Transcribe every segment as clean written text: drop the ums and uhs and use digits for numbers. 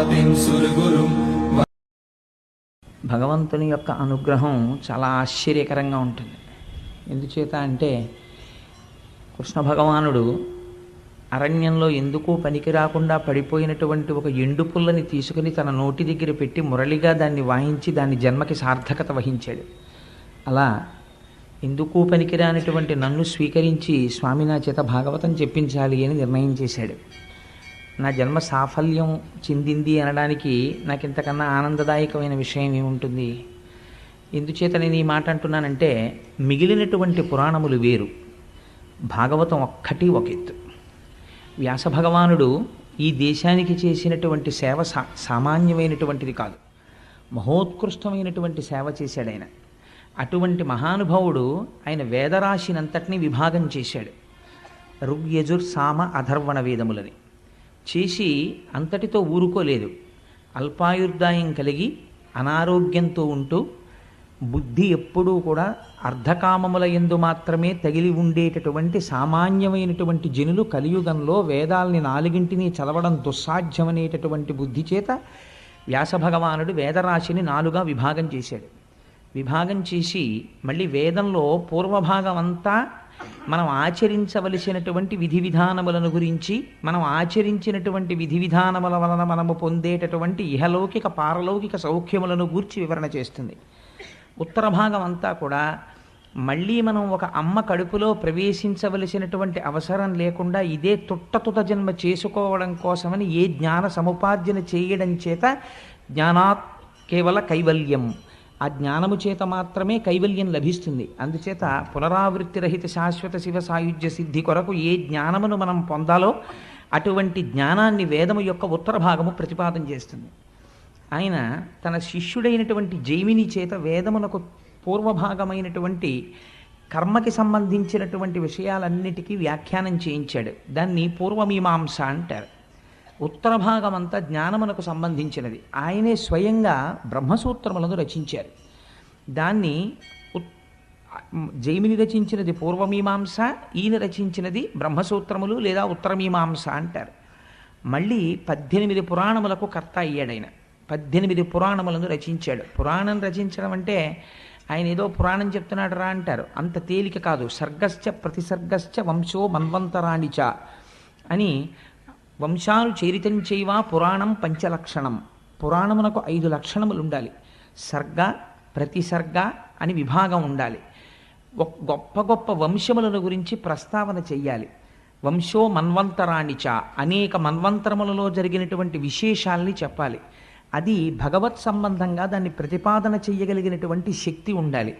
భారతిం సురగురుం. భగవంతుని యొక్క అనుగ్రహం చాలా ఆశ్చర్యకరంగా ఉంటుంది. ఎందుచేత అంటే కృష్ణ భగవానుడు అరణ్యంలో ఎందుకు పనికి రాకుండా పడిపోయినటువంటి ఒక ఎండు పుల్లని తీసుకుని తన నోటి దగ్గర పెట్టి మురళిగా దాన్ని వాయించి దాని జన్మకి సార్థకత వహించాడు. అలా ఎందుకు పనికిరానటువంటి నన్ను స్వీకరించి స్వామి నా చేత భాగవతం చెప్పించాలి అని నిర్ణయం చేశాడు. నా జన్మ సాఫల్యం చెందింది అనడానికి నాకు ఇంతకన్నా ఆనందదాయకమైన విషయం ఏముంటుంది? ఎందుచేత నేను ఈ మాట అంటున్నానంటే, మిగిలినటువంటి పురాణములు వేరు, భాగవతం ఒక్కటి ఒక ఎత్తు. వ్యాస భగవానుడు ఈ దేశానికి చేసినటువంటి సేవ సామాన్యమైనటువంటిది కాదు, మహోత్కృష్టమైనటువంటి సేవ చేశాడు ఆయన. అటువంటి మహానుభావుడు ఆయన వేదరాశినంతటినీ విభాగం చేశాడు. ఋగ్యజుర్ సామ అధర్వణ వేదములని చేసి అంతటితో ఊరుకోలేదు. అల్పాయుర్దాయం కలిగి అనారోగ్యంతో ఉంటూ బుద్ధి ఎప్పుడూ కూడా అర్ధకామముల యందు మాత్రమే తగిలి ఉండేటటువంటి సామాన్యమైనటువంటి జనులు కలియుగంలో వేదాల్ని నాలుగింటిని చదవడం దుస్సాధ్యమనేటటువంటి బుద్ధి చేత వ్యాస భగవానుడు వేదరాశిని 4గా విభాగం చేశాడు. విభాగం చేసి మళ్ళీ వేదంలో పూర్వభాగం అంతా మనం ఆచరించవలసినటువంటి విధి విధానములను గురించి, మనం ఆచరించినటువంటి విధి విధానముల వలన మనము పొందేటటువంటి ఇహలౌకిక పారలౌకిక సౌఖ్యములను గూర్చి వివరణ చేస్తుంది. ఉత్తర భాగం అంతా కూడా మళ్ళీ మనం ఒక అమ్మ కడుపులో ప్రవేశించవలసినటువంటి అవసరం లేకుండా ఇదే తుట్ట జన్మ చేసుకోవడం కోసమని ఏ జ్ఞాన సముపార్జన చేయడం చేత జ్ఞానాత్ కేవల కైవల్యం, ఆ జ్ఞానము చేత మాత్రమే కైవల్యం లభిస్తుంది. అందుచేత పునరావృత్తి రహిత శాశ్వత శివ సాయుధ్య సిద్ధి కొరకు ఏ జ్ఞానమును మనం పొందాలో అటువంటి జ్ఞానాన్ని వేదము యొక్క ఉత్తర భాగము ప్రతిపాదన చేస్తుంది. ఆయన తన శిష్యుడైనటువంటి జైమిని చేత వేదమునకు పూర్వభాగమైనటువంటి కర్మకి సంబంధించినటువంటి విషయాలన్నిటికీ వ్యాఖ్యానం చేయించాడు. దాన్ని పూర్వమీమాంస అంటారు. ఉత్తర భాగం అంతా జ్ఞానమునకు సంబంధించినది. ఆయనే స్వయంగా బ్రహ్మసూత్రములను రచించారు. దాన్ని జైమిని రచించినది పూర్వమీమాంస, ఈయన రచించినది బ్రహ్మసూత్రములు లేదా ఉత్తరమీమాంస అంటారు. మళ్ళీ 18 పురాణములకు కర్త అయ్యాడు ఆయన. 18 పురాణములను రచించాడు. పురాణం రచించడం అంటే ఆయన ఏదో పురాణం చెప్తున్నాడు రా అంటారు, అంత తేలిక కాదు. సర్గశ్చ ప్రతిసర్గశ్చ వంశో మన్వంతరాణిచ అని వంశాలు చరితం చేయవా పురాణం పంచలక్షణం. పురాణమునకు 5 లక్షణములు ఉండాలి. సర్గ ప్రతిసర్గ అని విభాగం ఉండాలి. గొప్ప గొప్ప వంశములను గురించి ప్రస్తావన చెయ్యాలి. వంశో మన్వంతరాణిచ, అనేక మన్వంతరములలో జరిగినటువంటి విశేషాల్ని చెప్పాలి. అది భగవత్ సంబంధంగా దాన్ని ప్రతిపాదన చెయ్యగలిగినటువంటి శక్తి ఉండాలి.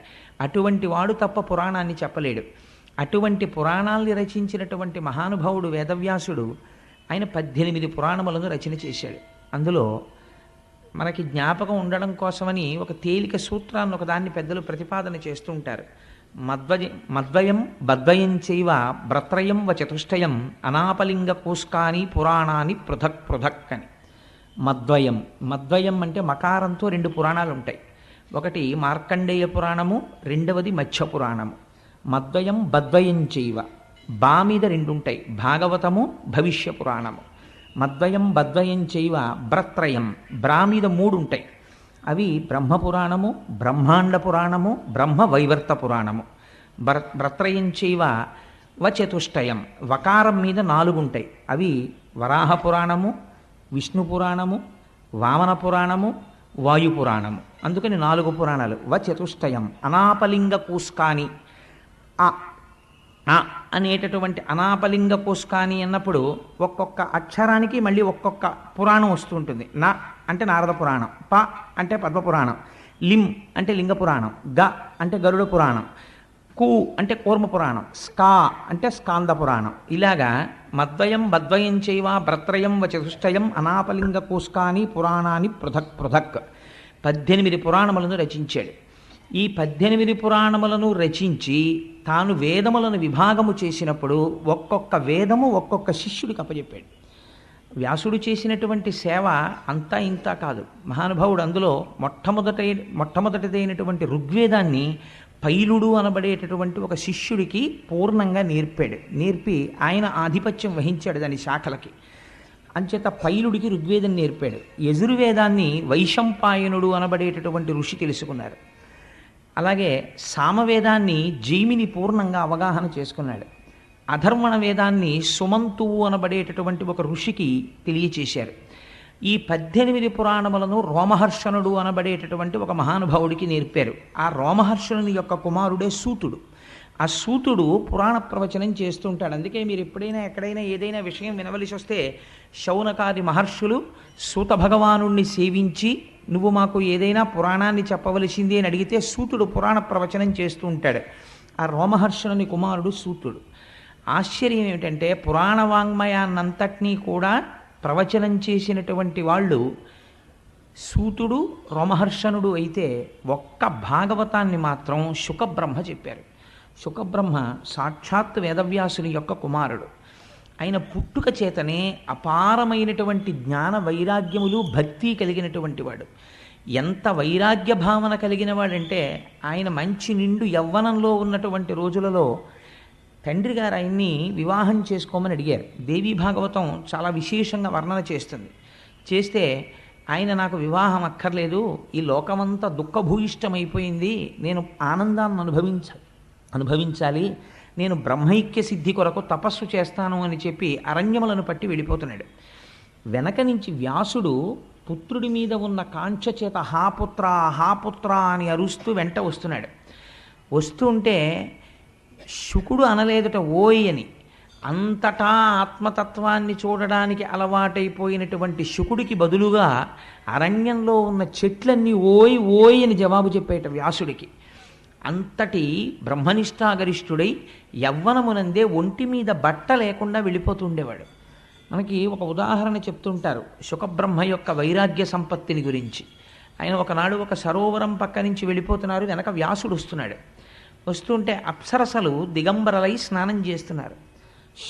అటువంటి వాడు తప్ప పురాణాన్ని చెప్పలేడు. అటువంటి పురాణాల్ని రచించినటువంటి మహానుభావుడు వేదవ్యాసుడు ఆయన 18 పురాణములను రచన చేశాడు. అందులో మనకి జ్ఞాపకం ఉండడం కోసమని ఒక తేలిక సూత్రాన్ని ఒకదాన్ని పెద్దలు ప్రతిపాదన చేస్తూ ఉంటారు. మద్వయం బద్వయం చైవ భ్రత్రయం వ చతుష్టయం అనాపలింగ కోస్కాని పురాణాన్ని పృథక్ పృథక్ అని. మద్వయం అంటే మకారంతో 2 పురాణాలు ఉంటాయి. ఒకటి మార్కండేయ పురాణము, రెండవది మత్స్య పురాణము. మద్వయం బద్వయం చైవ, బా మీద 2 ఉంటాయి, భాగవతము భవిష్య పురాణము. మద్వయం బద్వయం చైవ భ్రత్రయం, బ్రా మీద 3 ఉంటాయి. అవి బ్రహ్మపురాణము, బ్రహ్మాండ పురాణము, బ్రహ్మ వైవర్త పురాణము. భ్రత్రయం చైవ వచతుష్టయం, వకారం మీద 4 ఉంటాయి. అవి వరాహ పురాణము, విష్ణు పురాణము, వామన పురాణము, వాయుపురాణము. అందుకని 4 పురాణాలు. వచతుష్టయం అనాపలింగ కూస్కాని, అనేటటువంటి అనాపలింగ కోస్కాని అన్నప్పుడు ఒక్కొక్క అక్షరానికి మళ్ళీ ఒక్కొక్క పురాణం వస్తూ ఉంటుంది. నా అంటే నారద పురాణం, ప అంటే పద్మపురాణం, లిం అంటే లింగ పురాణం, గ అంటే గరుడ పురాణం, కు అంటే కూర్మ పురాణం, స్కా అంటే స్కాంద పురాణం. ఇలాగా మద్వయం బద్వయం చైవ భ్రత్రయం వ చతుష్టయం అనాపలింగ కోస్కాని పురాణాన్ని పృథక్ పృథక్ 18 పురాణములను రచించాడు. ఈ 18 పురాణములను రచించి తాను వేదములను విభాగము చేసినప్పుడు ఒక్కొక్క వేదము ఒక్కొక్క శిష్యుడికి అప్పచెప్పాడు. వ్యాసుడు చేసినటువంటి సేవ అంతా ఇంత కాదు. మహానుభావుడు అందులో మొట్టమొదటిదైనటువంటి ఋగ్వేదాన్ని పైలుడు అనబడేటటువంటి ఒక శిష్యుడికి పూర్ణంగా నేర్పాడు. నేర్పి ఆయన ఆధిపత్యం వహించాడు దాని శాఖలకి. అంచేత పైలుడికి ఋగ్వేదం నేర్పాడు. యజుర్వేదాన్ని వైశంపాయనుడు అనబడేటటువంటి ఋషి తెలుసుకున్నారు. అలాగే సామవేదాన్ని జైమిని పూర్ణంగా అవగాహన చేసుకున్నాడు. అధర్వణ వేదాన్ని సుమంతువు అనబడేటటువంటి ఒక ఋషికి తెలియచేశారు. ఈ 18 పురాణములను రోమహర్షణుడు అనబడేటటువంటి ఒక మహానుభావుడికి నేర్పారు. ఆ రోమహర్షణుని యొక్క కుమారుడే సూతుడు. ఆ సూతుడు పురాణ ప్రవచనం చేస్తుంటాడు. అందుకే మీరు ఎప్పుడైనా ఎక్కడైనా ఏదైనా విషయం వినవలసి వస్తే శౌనకాది మహర్షులు సూత భగవానుణ్ణి సేవించి నువ్వు మాకు ఏదైనా పురాణాన్ని చెప్పవలసింది అని అడిగితే సూతుడు పురాణ ప్రవచనం చేస్తూ ఉంటాడు. ఆ రోమహర్షణుని కుమారుడు సూతుడు. ఆశ్చర్యం ఏమిటంటే పురాణ వాంగ్మయాన్నంతటినీ కూడా ప్రవచనం చేసినటువంటి వాళ్ళు సూతుడు రోమహర్షణుడు అయితే ఒక్క భాగవతాన్ని మాత్రం శుకబ్రహ్మ చెప్పారు. శుకబ్రహ్మ సాక్షాత్ వేదవ్యాసుని యొక్క కుమారుడు. ఆయన పుట్టుక చేతనే అపారమైనటువంటి జ్ఞాన వైరాగ్యములు భక్తి కలిగినటువంటి వాడు. ఎంత వైరాగ్య భావన కలిగిన వాడంటే ఆయన మంచి నిండు యవ్వనంలో ఉన్నటువంటి రోజులలో తండ్రి గారు ఆయన్ని వివాహం చేసుకోమని అడిగారు. దేవీ భాగవతం చాలా విశేషంగా వర్ణన చేస్తుంది. చేస్తే ఆయన నాకు వివాహం అక్కర్లేదు, ఈ లోకమంతా దుఃఖభూయిష్టమైపోయింది, నేను ఆనందాన్ని అనుభవించాలి, నేను బ్రహ్మైక్య సిద్ధి కొరకు తపస్సు చేస్తాను అని చెప్పి అరణ్యములను పట్టి వెళ్ళిపోతున్నాడు. వెనక నుంచి వ్యాసుడు పుత్రుడి మీద ఉన్న కాంక్ష చేత హాపుత్ర హాపుత్ర అని అరుస్తూ వెంట వస్తున్నాడు. వస్తుంటే శుకుడు అనలేదుట ఓయ్ అని. అంతటా ఆత్మతత్వాన్ని చూడడానికి అలవాటైపోయినటువంటి శుకుడికి బదులుగా అరణ్యంలో ఉన్న చెట్లన్నీ ఓయ్ ఓయ్ అని జవాబు చెప్పేట వ్యాసుడికి. అంతటి బ్రహ్మనిష్టాగరిష్ఠుడై యవ్వనమునందే ఒంటి మీద బట్ట లేకుండా వెళ్ళిపోతుండేవాడు. మనకి ఒక ఉదాహరణ చెప్తుంటారు శుకబ్రహ్మ యొక్క వైరాగ్య సంపత్తిని గురించి. ఆయన ఒకనాడు ఒక సరోవరం పక్క నుంచి వెళ్ళిపోతున్నారు, వెనక వ్యాసుడు వస్తున్నాడు. వస్తుంటే అప్సరసలు దిగంబరలై స్నానం చేస్తున్నారు.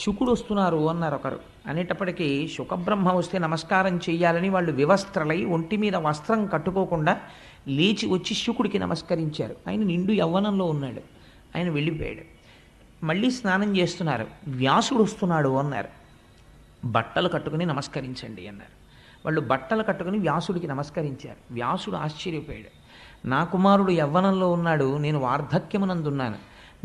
శుకుడు వస్తున్నారు అన్నారు ఒకరు. అనేటప్పటికీ శుకబ్రహ్మ వస్తే నమస్కారం చెయ్యాలని వాళ్ళు వివస్త్రలై ఒంటి మీద వస్త్రం కట్టుకోకుండా లేచి వచ్చి శుకుడికి నమస్కరించారు. ఆయన నిండు యవ్వనంలో ఉన్నాడు. ఆయన వెళ్ళిపోయాడు. మళ్ళీ స్నానం చేస్తున్నారు. వ్యాసుడు వస్తున్నాడు అన్నారు. బట్టలు కట్టుకుని నమస్కరించండి అన్నారు. వాళ్ళు బట్టలు కట్టుకుని వ్యాసుడికి నమస్కరించారు. వ్యాసుడు ఆశ్చర్యపోయాడు. నా కుమారుడు యవ్వనంలో ఉన్నాడు, నేను వార్ధక్యమునందున్నాను,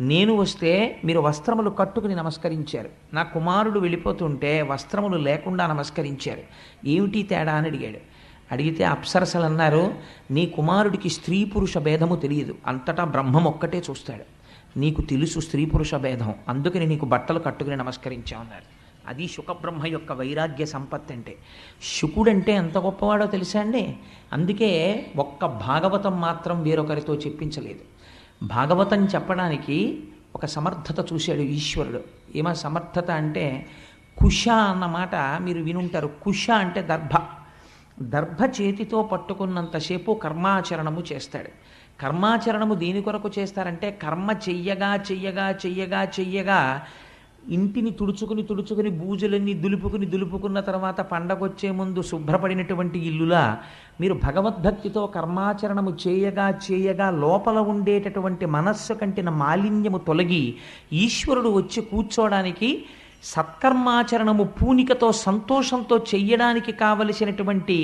నేను వస్తే మీరు వస్త్రములు కట్టుకుని నమస్కరించారు, నా కుమారుడు వెళ్ళిపోతుంటే వస్త్రములు లేకుండా నమస్కరించారు, ఏమిటి తేడా అని అడిగాడు. అడిగితే అప్సరసలు అన్నారు, నీ కుమారుడికి స్త్రీ పురుష భేదము తెలియదు, అంతటా బ్రహ్మం ఒక్కటే చూస్తాడు, నీకు తెలుసు స్త్రీ పురుష భేదం, అందుకని నీకు బట్టలు కట్టుకుని నమస్కరించామన్నారు. అది శుకబ్రహ్మ యొక్క వైరాగ్య సంపత్తి అంటే. శుకుడంటే ఎంత గొప్పవాడో తెలుసా అండి. అందుకే ఒక్క భాగవతం మాత్రం వేరొకరితో చెప్పించలేదు. భాగవతం చెప్పడానికి ఒక సమర్థత చూశాడు ఈశ్వరుడు. ఏమా సమర్థత అంటే, కుశ అన్నమాట మీరు వినుంటారు. కుశ అంటే దర్భ. దర్భ చేతితో పట్టుకున్నంతసేపు కర్మాచరణము చేస్తాడు. కర్మాచరణము దేని కొరకు చేస్తారంటే, కర్మ చెయ్యగా చెయ్యగా చెయ్యగా చెయ్యగా ఇంటిని తుడుచుకుని బూజులన్నీ దులుపుకున్న తర్వాత పండగొచ్చే ముందు శుభ్రపడినటువంటి ఇల్లులా మీరు భగవద్భక్తితో కర్మాచరణము చేయగా చేయగా లోపల ఉండేటటువంటి మనస్సు కంటిన మాలిన్యము తొలగి ఈశ్వరుడు వచ్చి కూర్చోడానికి, సత్కర్మాచరణము పూనికతో సంతోషంతో చెయ్యడానికి కావలసినటువంటి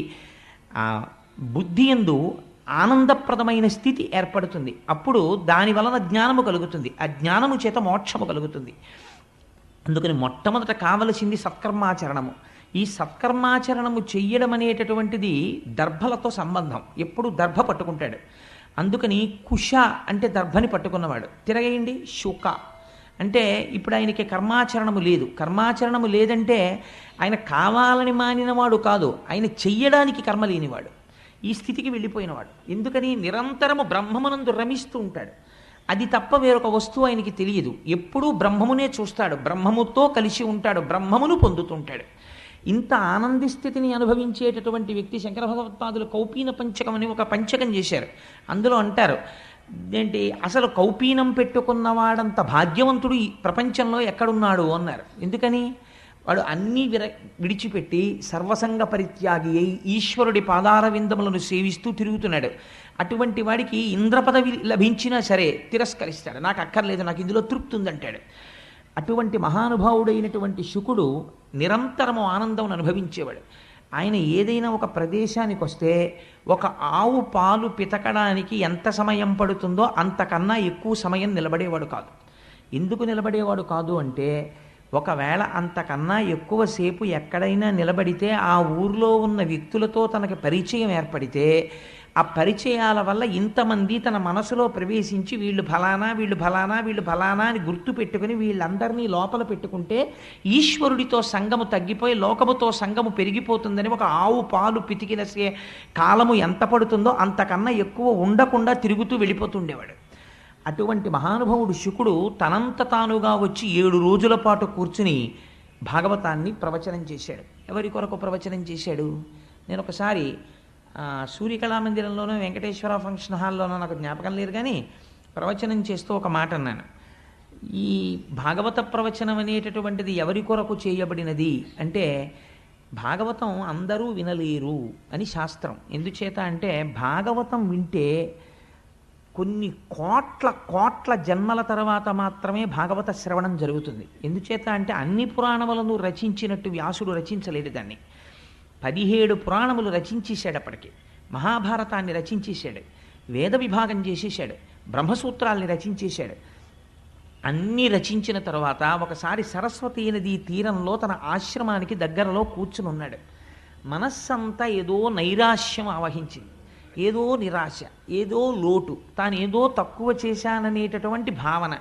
బుద్ధి యందు ఆనందప్రదమైన స్థితి ఏర్పడుతుంది. అప్పుడు దాని వలన జ్ఞానము కలుగుతుంది. ఆ జ్ఞానము చేత మోక్షము కలుగుతుంది. అందుకని మొట్టమొదట కావలసింది సత్కర్మాచరణము. ఈ సత్కర్మాచరణము చెయ్యడం అనేటటువంటిది దర్భలతో సంబంధం. ఎప్పుడు దర్భ పట్టుకుంటాడు. అందుకని కుశ అంటే దర్భని పట్టుకున్నవాడు. తిరగేయండి శుక అంటే ఇప్పుడు ఆయనకి కర్మాచరణము లేదు. కర్మాచరణము లేదంటే ఆయన కావాలని మానినవాడు కాదు, ఆయన చెయ్యడానికి కర్మ లేనివాడు. ఈ స్థితికి వెళ్ళిపోయినవాడు. ఎందుకని నిరంతరము బ్రహ్మమునందు రమిస్తూ ఉంటాడు. అది తప్ప వేరొక వస్తువు ఆయనకి తెలియదు. ఎప్పుడూ బ్రహ్మమునే చూస్తాడు, బ్రహ్మముతో కలిసి ఉంటాడు, బ్రహ్మమును పొందుతుంటాడు. ఇంత ఆనంది స్థితిని అనుభవించేటటువంటి వ్యక్తి శంకర భగవత్పాదులు కౌపీన పంచకం అని ఒక పంచకం చేశారు. అందులో అంటారు ఏంటి, అసలు కౌపీనం పెట్టుకున్నవాడంత భాగ్యవంతుడు ఈ ప్రపంచంలో ఎక్కడున్నాడు అన్నారు. ఎందుకని? వాడు అన్నీ విడిచిపెట్టి సర్వసంగ పరిత్యాగి అయి ఈశ్వరుడి పాదార విందములను సేవిస్తూ తిరుగుతున్నాడు. అటువంటి వాడికి ఇంద్ర పదవి లభించినా సరే తిరస్కరిస్తాడు. నాకు అక్కర్లేదు, నాకు ఇందులో తృప్తి ఉందంటాడు. అటువంటి మహానుభావుడైనటువంటి శుకుడు నిరంతరము ఆనందం అనుభవించేవాడు. ఆయన ఏదైనా ఒక ప్రదేశానికి వస్తే ఒక ఆవు పాలు పితకడానికి ఎంత సమయం పడుతుందో అంతకన్నా ఎక్కువ సమయం నిలబడేవాడు కాదు. ఎందుకు నిలబడేవాడు కాదు అంటే, ఒకవేళ అంతకన్నా ఎక్కువసేపు ఎక్కడైనా నిలబడితే ఆ ఊర్లో ఉన్న వ్యక్తులతో తనకి పరిచయం ఏర్పడితే ఆ పరిచయాల వల్ల ఇంతమంది తన మనసులో ప్రవేశించి వీళ్ళు ఫలానా వీళ్ళు ఫలానా వీళ్ళు ఫలానా అని గుర్తు పెట్టుకుని వీళ్ళందరినీ లోపల పెట్టుకుంటే ఈశ్వరుడితో సంగము తగ్గిపోయి లోకముతో సంగము పెరిగిపోతుందని ఒక ఆవు పాలు పితికిన కాలము ఎంత పడుతుందో అంతకన్నా ఎక్కువ ఉండకుండా తిరుగుతూ వెళ్ళిపోతుండేవాడు. అటువంటి మహానుభావుడు శుకుడు తనంత తానుగా వచ్చి 7 రోజుల పాటు కూర్చుని భాగవతాన్ని ప్రవచనం చేశాడు. ఎవరి కొరకు ప్రవచనం చేశాడు? నేను ఒకసారి సూర్యకళామందిరంలోనూ వెంకటేశ్వర ఫంక్షన్ హాల్లోనూ నాకు జ్ఞాపకం లేదు, కానీ ప్రవచనం చేస్తూ ఒక మాట అన్నాను. ఈ భాగవత ప్రవచనం అనేటటువంటిది ఎవరి కొరకు చేయబడినది అంటే, భాగవతం అందరూ వినలేరు అని శాస్త్రం. ఎందుచేత అంటే భాగవతం వింటే కొన్ని కోట్ల కోట్ల జన్మల తర్వాత మాత్రమే భాగవత శ్రవణం జరుగుతుంది. ఎందుచేత అంటే అన్ని పురాణములను రచించినట్టు వ్యాసుడు రచించలేదు దాన్ని. 17 పురాణములు రచించేశాడు. అప్పటికి మహాభారతాన్ని రచించేశాడు, వేద విభాగం చేసేశాడు, బ్రహ్మసూత్రాల్ని రచించేశాడు. అన్నీ రచించిన తర్వాత ఒకసారి సరస్వతీ నదీ తీరంలో తన ఆశ్రమానికి దగ్గరలో కూర్చుని ఉన్నాడు. మనస్సంతా ఏదో నైరాశ్యం ఆవహించింది, ఏదో నిరాశ, ఏదో లోటు, తాను ఏదో తక్కువ చేశాననేటటువంటి భావన,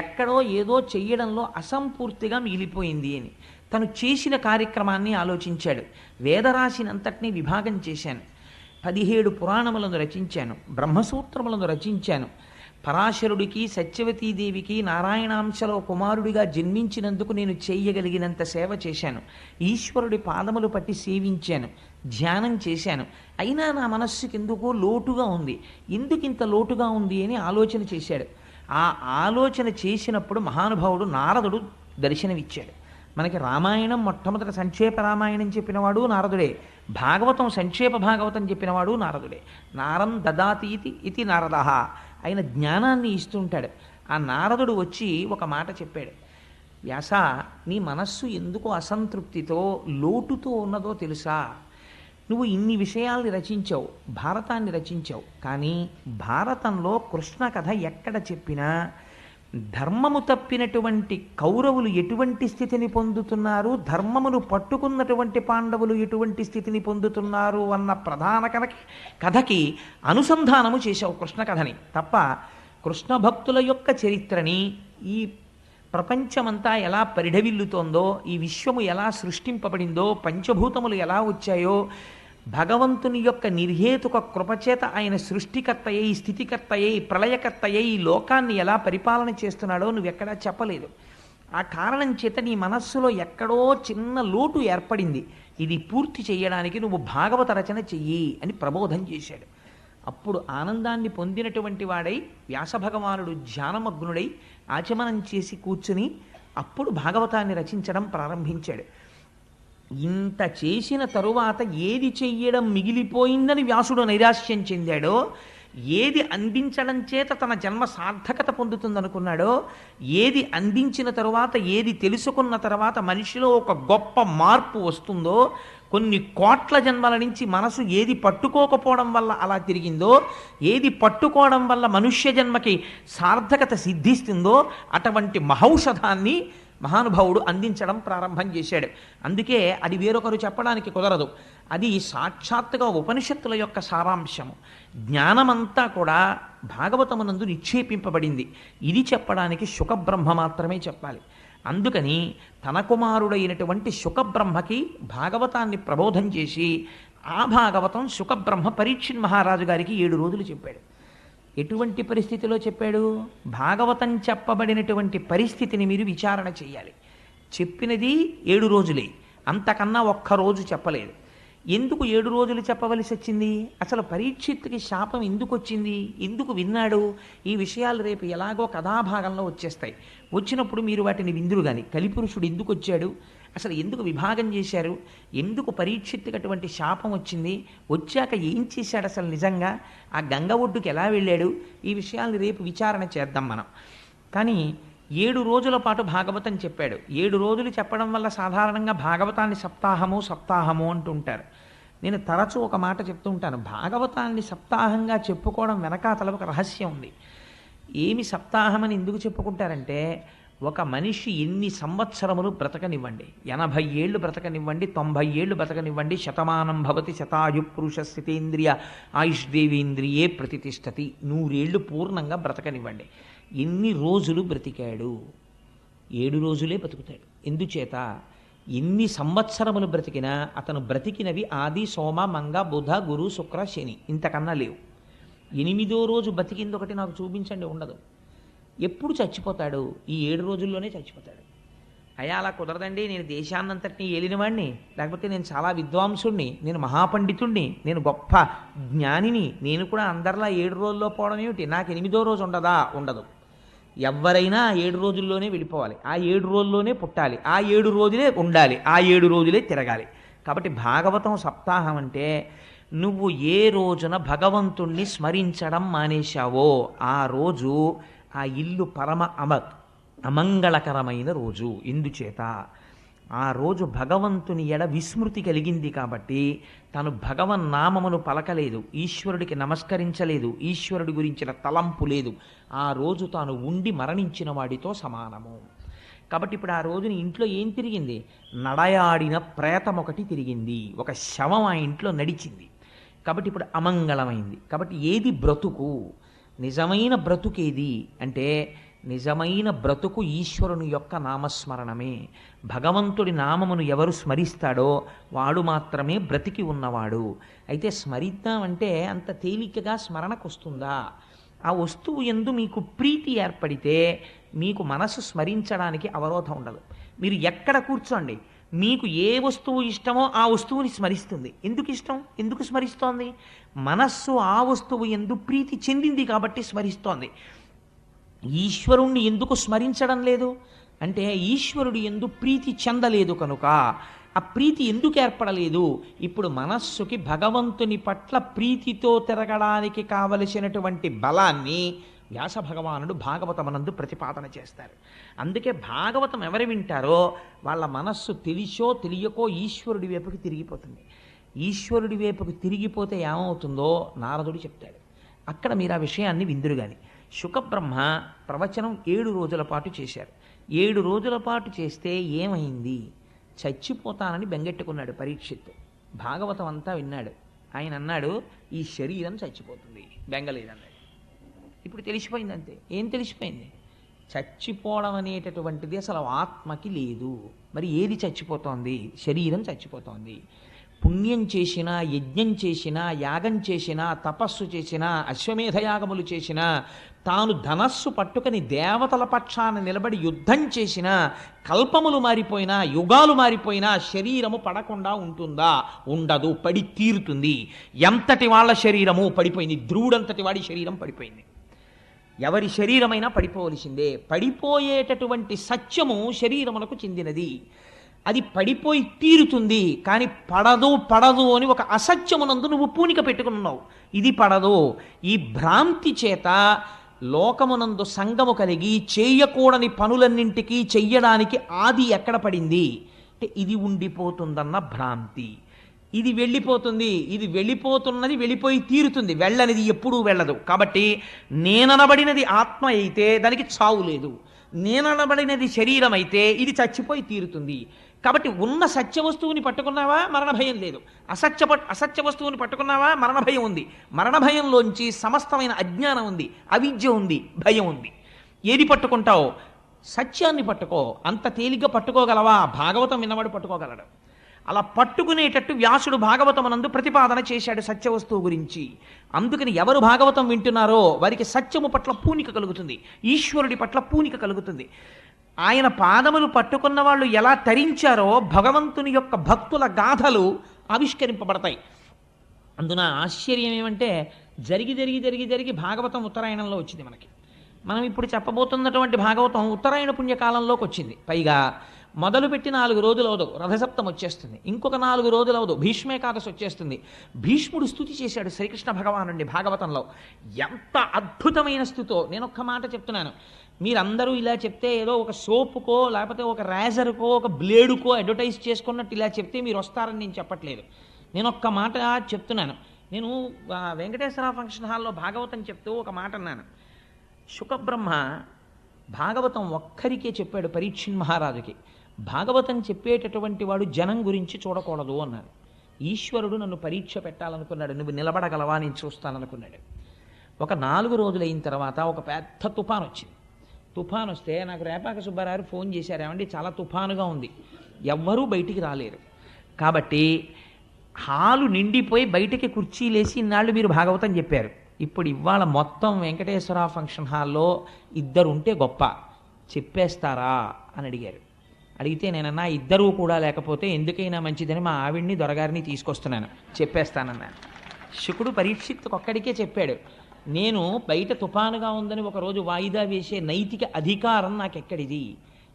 ఎక్కడో ఏదో చెయ్యడంలో అసంపూర్తిగా మిగిలిపోయింది అని తను చేసిన కార్యక్రమాన్ని ఆలోచించాడు. వేదరాశినంతటినీ విభాగం చేశాను, 17 పురాణములను రచించాను, బ్రహ్మసూత్రములను రచించాను, పరాశరుడికి సత్యవతీదేవికి నారాయణాంశలో కుమారుడిగా జన్మించినందుకు నేను చేయగలిగినంత సేవ చేశాను, ఈశ్వరుడి పాదములు పట్టి సేవించాను, ధ్యానం చేశాను. అయినా నా మనస్సుకి ఎందుకో లోటుగా ఉంది. ఎందుకు ఇంత లోటుగా ఉంది అని ఆలోచన చేశాడు. ఆ ఆలోచన చేసినప్పుడు మహానుభావుడు నారదుడు దర్శనమిచ్చాడు. మనకి రామాయణం మొట్టమొదట సంక్షేప రామాయణం చెప్పినవాడు నారదుడే, భాగవతం సంక్షేప భాగవతం చెప్పినవాడు నారదుడే. నారం దదాతీతి ఇది నారదః, ఆయన జ్ఞానాన్ని ఇస్తుంటాడు. ఆ నారదుడు వచ్చి ఒక మాట చెప్పాడు. వ్యాస, నీ మనస్సు ఎందుకు అసంతృప్తితో లోటుతో ఉన్నదో తెలుసా? నువ్వు ఇన్ని విషయాల్ని రచించావు, భారతాన్ని రచించావు, కానీ భారతంలో కృష్ణ కథ ఎక్కడ చెప్పినా ధర్మము తప్పినటువంటి కౌరవులు ఎటువంటి స్థితిని పొందుతున్నారు, ధర్మమును పట్టుకున్నటువంటి పాండవులు ఎటువంటి స్థితిని పొందుతున్నారు అన్న ప్రధాన కథకి అనుసంధానము చేశావు కృష్ణ కథని తప్ప, కృష్ణ భక్తుల యొక్క చరిత్రని, ఈ ప్రపంచమంతా ఎలా పరిఢవిల్లుతోందో, ఈ విశ్వము ఎలా సృష్టింపబడిందో, పంచభూతములు ఎలా వచ్చాయో, భగవంతుని యొక్క నిర్హేతుక కృపచేత ఆయన సృష్టికర్త అయి, స్థితికర్త అయి, ప్రళయకర్త అయి ఈ లోకాన్ని ఎలా పరిపాలన చేస్తున్నాడో నువ్వెక్కడా చెప్పలేదు. ఆ కారణం చేత నీ మనస్సులో ఎక్కడో చిన్న లోటు ఏర్పడింది. ఇది పూర్తి చేయడానికి నువ్వు భాగవత రచన చెయ్యి అని ప్రబోధం చేశాడు. అప్పుడు ఆనందాన్ని పొందినటువంటి వాడై వ్యాసభగవానుడు ధ్యానమగ్నుడై ఆచమనం చేసి కూర్చుని అప్పుడు భాగవతాన్ని రచించడం ప్రారంభించాడు. ఇంత చేసిన తరువాత ఏది చెయ్యడం మిగిలిపోయిందని వ్యాసుడు నైరాశ్యం చెందాడో, ఏది అందించడం చేత తన జన్మ సార్థకత పొందుతుందనుకున్నాడో, ఏది అందించిన తరువాత, ఏది తెలుసుకున్న తర్వాత మనిషిలో ఒక గొప్ప మార్పు వస్తుందో, కొన్ని కోట్ల జన్మల నుంచి మనసు ఏది పట్టుకోకపోవడం వల్ల అలా తిరిగిందో, ఏది పట్టుకోవడం వల్ల మనుష్య జన్మకి సార్థకత సిద్ధిస్తుందో, అటువంటి మహౌషధాన్ని మహానుభావుడు అందించడం ప్రారంభం చేశాడు. అందుకే అది వేరొకరు చెప్పడానికి కుదరదు. అది సాక్షాత్తుగా ఉపనిషత్తుల యొక్క సారాంశము. జ్ఞానమంతా కూడా భాగవతమునందు నిక్షేపింపబడింది. ఇది చెప్పడానికి శుకబ్రహ్మ మాత్రమే చెప్పాలి. అందుకని తన కుమారుడైనటువంటి శుకబ్రహ్మకి భాగవతాన్ని ప్రబోధం చేసి ఆ భాగవతం శుకబ్రహ్మ పరీక్షిత్ మహారాజు గారికి 7 రోజులు చెప్పాడు. ఎటువంటి పరిస్థితిలో చెప్పాడు? భాగవతం చెప్పబడినటువంటి పరిస్థితిని మీరు విచారణ చేయాలి. చెప్పినది 7 రోజులే, అంతకన్నా ఒక్కరోజు చెప్పలేదు. ఎందుకు 7 రోజులు చెప్పవలసి వచ్చింది? అసలు పరీక్షిత్తుకి శాపం ఎందుకు వచ్చింది? ఎందుకు విన్నాడు? ఈ విషయాలు రేపు ఎలాగో కథాభాగంలో వచ్చేస్తాయి. వచ్చినప్పుడు మీరు వాటిని విందురు. కానీ కలిపురుషుడు ఎందుకు వచ్చాడు, అసలు ఎందుకు విభాగం చేశారు, ఎందుకు పరీక్షిత్తుకి అటువంటి శాపం వచ్చింది, వచ్చాక ఏం చేశాడు, అసలు నిజంగా ఆ గంగ ఒడ్డుకి ఎలా వెళ్ళాడు, ఈ విషయాల్ని రేపు విచారణ చేద్దాం మనం. కానీ 7 రోజుల పాటు భాగవతం చెప్పాడు. 7 రోజులు చెప్పడం వల్ల సాధారణంగా భాగవతాన్ని సప్తాహము అంటుంటారు. నేను తరచూ ఒక మాట చెప్తూ ఉంటాను, భాగవతాన్ని సప్తాహంగా చెప్పుకోవడం వెనకాతల ఒక రహస్యం ఉంది. ఏమి సప్తాహమని ఎందుకు చెప్పుకుంటారంటే, ఒక మనిషి ఎన్ని సంవత్సరములు బ్రతకనివ్వండి, 80 ఏళ్ళు బ్రతకనివ్వండి, 90 ఏళ్ళు బ్రతకనివ్వండి, శతమానం భవతి శతాయు పురుష స్థితేంద్రియ ఆయుష్దేవేంద్రియే ప్రతిష్టతి, 100 ఏళ్ళు పూర్ణంగా బ్రతకనివ్వండి. ఎన్ని రోజులు బ్రతికాడు? 7 రోజులే బ్రతుకుతాడు. ఎందుచేత? ఎన్ని సంవత్సరములు బ్రతికినా అతను బ్రతికినవి ఆది సోమ మంగ బుధ గురు శుక్ర శని, ఇంతకన్నా లేవు. 8వ రోజు బతికింది ఒకటి నాకు చూపించండి, ఉండదు. ఎప్పుడు చచ్చిపోతాడు? ఈ 7 రోజుల్లోనే చచ్చిపోతాడు. అయ్యా అలా కుదరదండి, నేను దేశాన్నంతటినీ ఏలినవాడిని, లేకపోతే నేను చాలా విద్వాంసుణ్ణి, నేను మహాపండితుణ్ణి, నేను గొప్ప జ్ఞానిని, నేను కూడా అందరిలా 7 రోజుల్లో పోవడం ఏమిటి, నాకు 8వ రోజు ఉండదా? ఉండదు. ఎవరైనా 7 రోజుల్లోనే వెళ్ళిపోవాలి, ఆ 7 రోజుల్లోనే పుట్టాలి, ఆ 7 రోజులే ఉండాలి, ఆ 7 రోజులే తిరగాలి. కాబట్టి భాగవతం సప్తాహం అంటే, నువ్వు ఏ రోజున భగవంతుణ్ణి స్మరించడం మానేశావో ఆ రోజు ఆ ఇల్లు పరమ అమంగళకరమైన రోజు. ఎందుచేత? ఆ రోజు భగవంతుని ఎడ విస్మృతి కలిగింది కాబట్టి తను భగవన్నామమును పలకలేదు, ఈశ్వరుడికి నమస్కరించలేదు, ఈశ్వరుడి గురించిన తలంపు లేదు. ఆ రోజు తాను ఉండి మరణించిన వాడితో సమానము. కాబట్టి ఇప్పుడు ఆ రోజుని ఇంట్లో ఏం తిరిగింది? నడయాడిన ప్రేతం ఒకటి తిరిగింది, ఒక శవం ఆ ఇంట్లో నడిచింది. కాబట్టి ఇప్పుడు అమంగళమైంది. కాబట్టి ఏది బ్రతుకు? నిజమైన బ్రతుకేది అంటే, నిజమైన బ్రతుకు ఈశ్వరుని యొక్క నామస్మరణమే. భగవంతుడి నామమును ఎవరు స్మరిస్తాడో వాడు మాత్రమే బ్రతికి ఉన్నవాడు. అయితే స్మరిద్దామంటే అంత తేలికగా స్మరణకు వస్తుందా? ఆ వస్తువు యందు మీకు ప్రీతి ఏర్పడితే మీకు మనసు స్మరించడానికి అవరోధం ఉండదు. మీరు ఎక్కడ కూర్చోండి, మీకు ఏ వస్తువు ఇష్టమో ఆ వస్తువుని స్మరిస్తుంది. ఎందుకు ఇష్టం? ఎందుకు స్మరిస్తోంది? మనస్సు ఆ వస్తువు యందు ప్రీతి చెందింది కాబట్టి స్మరిస్తోంది. ఈశ్వరుణ్ణి ఎందుకు స్మరించడం లేదు అంటే, ఈశ్వరుడు యందు ప్రీతి చెందలేదు కనుక. ఆ ప్రీతి ఎందుకు ఏర్పడలేదు? ఇప్పుడు మనస్సుకి భగవంతుని పట్ల ప్రీతితో తిరగడానికి కావలసినటువంటి బలాన్ని వ్యాస భగవానుడు భాగవతమనందు ప్రతిపాదన చేస్తారు. అందుకే భాగవతం ఎవరు వింటారో వాళ్ళ మనస్సు తెలిసో తెలియకో ఈశ్వరుడి వైపుకి తిరిగిపోతుంది. ఈశ్వరుడి వైపుకి తిరిగిపోతే ఏమవుతుందో నారదుడు చెప్తాడు. అక్కడ మీరు ఆ విషయాన్ని విందురు గాని. శుకబ్రహ్మ ప్రవచనం 7 రోజుల పాటు చేశారు. 7 రోజుల పాటు చేస్తే ఏమైంది? చచ్చిపోతానని బెంగెట్టుకున్నాడు పరీక్షిత్తు. భాగవతం అంతా విన్నాడు. ఆయన అన్నాడు, ఈ శరీరం చచ్చిపోతుంది, బెంగలేదన్నాడు. ఇప్పుడు తెలిసిపోయింది అంతే. ఏం తెలిసిపోయింది? చచ్చిపోవడం అనేటటువంటిది అసలు ఆత్మకి లేదు. మరి ఏది చచ్చిపోతోంది? శరీరం చచ్చిపోతోంది. పుణ్యం చేసినా, యజ్ఞం చేసినా, యాగం చేసినా, తపస్సు చేసినా, అశ్వమేధయాగములు చేసినా, తాను ధనస్సు పట్టుకుని దేవతల పక్షాన నిలబడి యుద్ధం చేసినా, కల్పములు మారిపోయినా, యుగాలు మారిపోయినా శరీరము పడకుండా ఉంటుందా? ఉండదు, పడి తీరుతుంది. ఎంతటి వాళ్ళ శరీరము పడిపోయింది, ధ్రువుడంతటి వాడి శరీరం పడిపోయింది. ఎవరి శరీరమైనా పడిపోవలసిందే. పడిపోయేటటువంటి సత్యము శరీరమునకు చెందినది. అది పడిపోయి తీరుతుంది. కానీ పడదు అని ఒక అసత్యమునందు నువ్వు పూనిక పెట్టుకున్నావు. ఇది పడదు. ఈ భ్రాంతి చేత లోకమునందు సంగము కలిగి చేయకూడని పనులన్నింటికీ చెయ్యడానికి ఆది ఎక్కడ పడింది అంటే, ఇది ఉండిపోతుందన్న భ్రాంతి. ఇది వెళ్ళిపోతుంది, ఇది వెళ్ళిపోతున్నది వెళ్ళిపోయి తీరుతుంది, వెళ్ళనిది ఎప్పుడూ వెళ్ళదు. కాబట్టి నేననబడినది ఆత్మ అయితే దానికి చావు లేదు, నేననబడినది శరీరం అయితే ఇది చచ్చిపోయి తీరుతుంది. కాబట్టి ఉన్న సత్య వస్తువుని పట్టుకున్నావా మరణ భయం లేదు, అసత్య వస్తువుని పట్టుకున్నావా మరణ భయం ఉంది. మరణ భయంలోంచి సమస్తమైన అజ్ఞానం ఉంది, అవిద్య ఉంది, భయం ఉంది. ఏది పట్టుకుంటావు? సత్యాన్ని పట్టుకో. అంత తేలిగ్గా పట్టుకోగలవా? భాగవతం విన్నవాడు పట్టుకోగలడు. అలా పట్టుకునేటట్టు వ్యాసుడు భాగవతమునందు ప్రతిపాదన చేశాడు సత్య వస్తువు గురించి. అందుకని ఎవరు భాగవతం వింటున్నారో వారికి సత్యము పట్ల పూనిక కలుగుతుంది, ఈశ్వరుడి పట్ల పూనిక కలుగుతుంది. ఆయన పాదములు పట్టుకున్న వాళ్ళు ఎలా తరించారో భగవంతుని యొక్క భక్తుల గాథలు ఆవిష్కరింపబడతాయి. అందున ఆశ్చర్యం ఏమంటే, జరిగి భాగవతం ఉత్తరాయణంలో వచ్చింది మనకి. మనం ఇప్పుడు చెప్పబోతున్నటువంటి భాగవతం ఉత్తరాయణ పుణ్యకాలంలోకి వచ్చింది. పైగా మొదలుపెట్టి 4 రోజులు అవదు, రథసప్తం వచ్చేస్తుంది. ఇంకొక 4 రోజులు అవదు, భీష్మేకాదశి వచ్చేస్తుంది. భీష్ముడు స్తుతి చేశాడు శ్రీకృష్ణ భగవానుడిని భాగవతంలో. ఎంత అద్భుతమైన స్థుతో! నేను ఒక్క మాట చెప్తున్నాను. మీరందరూ ఇలా చెప్తే ఏదో ఒక సోపుకో లేకపోతే ఒక రేజర్కో ఒక బ్లేడుకో అడ్వర్టైజ్ చేసుకున్నట్టు ఇలా చెప్తే మీరు వస్తారని నేను చెప్పట్లేదు. నేను ఒక్క మాట చెప్తున్నాను. నేను వెంకటేశ్వర ఫంక్షన్ హాల్లో భాగవతం చెప్తూ ఒక మాట అన్నాను. శుకబ్రహ్మ భాగవతం ఒక్కరికే చెప్పాడు, పరీక్షిన్ మహారాజుకి. భాగవతం చెప్పేటటువంటి వాడు జనం గురించి చూడకూడదు అన్నాడు. ఈశ్వరుడు నన్ను పరీక్ష పెట్టాలనుకున్నాడు, నువ్వు నిలబడగలవా నేను చూస్తాననుకున్నాడు. ఒక 4 రోజులు అయిన తర్వాత ఒక పెద్ద తుఫాన్ వచ్చింది. తుఫాన్ వస్తే నాకు రేపాక సుబ్బారావు ఫోన్ చేశారు, ఏమండి చాలా తుఫానుగా ఉంది, ఎవ్వరూ బయటికి రాలేరు, కాబట్టి హాలు నిండిపోయి బయటికి కుర్చీలేసి ఇన్నాళ్ళు మీరు భాగవతం చెప్పారు, ఇప్పుడు ఇవాళ మొత్తం వెంకటేశ్వర ఫంక్షన్ హాల్లో 2 ఉంటే గొప్ప, చెప్పేస్తారా అని అడిగారు. అడిగితే నేనన్నా 2 కూడా లేకపోతే ఎందుకైనా మంచిదని మా ఆవిడ్ని దొరగారిని తీసుకొస్తున్నాను, చెప్పేస్తానన్నాను. శుకుడు పరీక్షిత్తుకు ఒక్కడికే చెప్పాడు, నేను బయట తుఫానుగా ఉందని ఒకరోజు వాయిదా వేసే నైతిక అధికారం నాకెక్కడిది,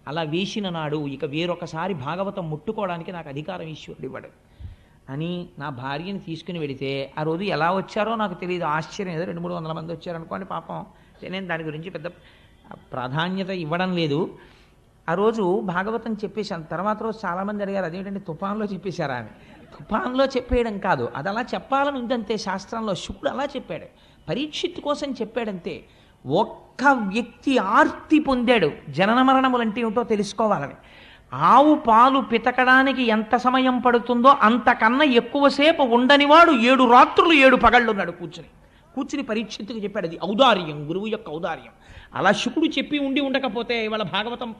అలా వేసిన నాడు ఇక వేరొకసారి భాగవతం ముట్టుకోవడానికి నాకు అధికారం ఈశ్వరుడు ఇవ్వడు అని నా భార్యని తీసుకుని వెడితే, ఆ రోజు ఎలా వచ్చారో నాకు తెలియదు, ఆశ్చర్యం, ఏదో 200-300 మంది వచ్చారనుకోండి పాపం, నేను దాని గురించి పెద్ద ప్రాధాన్యత ఇవ్వడం లేదు. ఆ రోజు భాగవతం చెప్పేశాను. తర్వాత రోజు చాలామంది అడిగారు, అదేంటంటే తుఫాన్లో చెప్పేశారా అని. తుఫాన్లో చెప్పేయడం కాదు, అది అలా చెప్పాలని ఉందంతే శాస్త్రంలో. శుకుడు అలా చెప్పాడు, పరీక్షిత్ కోసం చెప్పాడంతే. ఒక్క వ్యక్తి ఆర్తి పొందాడు, జనన మరణములంటే ఏమిటో తెలుసుకోవాలని. ఆవు పాలు పితకడానికి ఎంత సమయం పడుతుందో అంతకన్నా ఎక్కువసేపు ఉండనివాడు 7 రాత్రులు 7 పగళ్ళున్నాడు కూర్చుని పరీక్షిత్తుకు చెప్పాడు. అది ఔదార్యం, గురువు యొక్క ఔదార్యం. అలా శుకుడు చెప్పి ఉండకపోతే ఇవాళ భాగవతం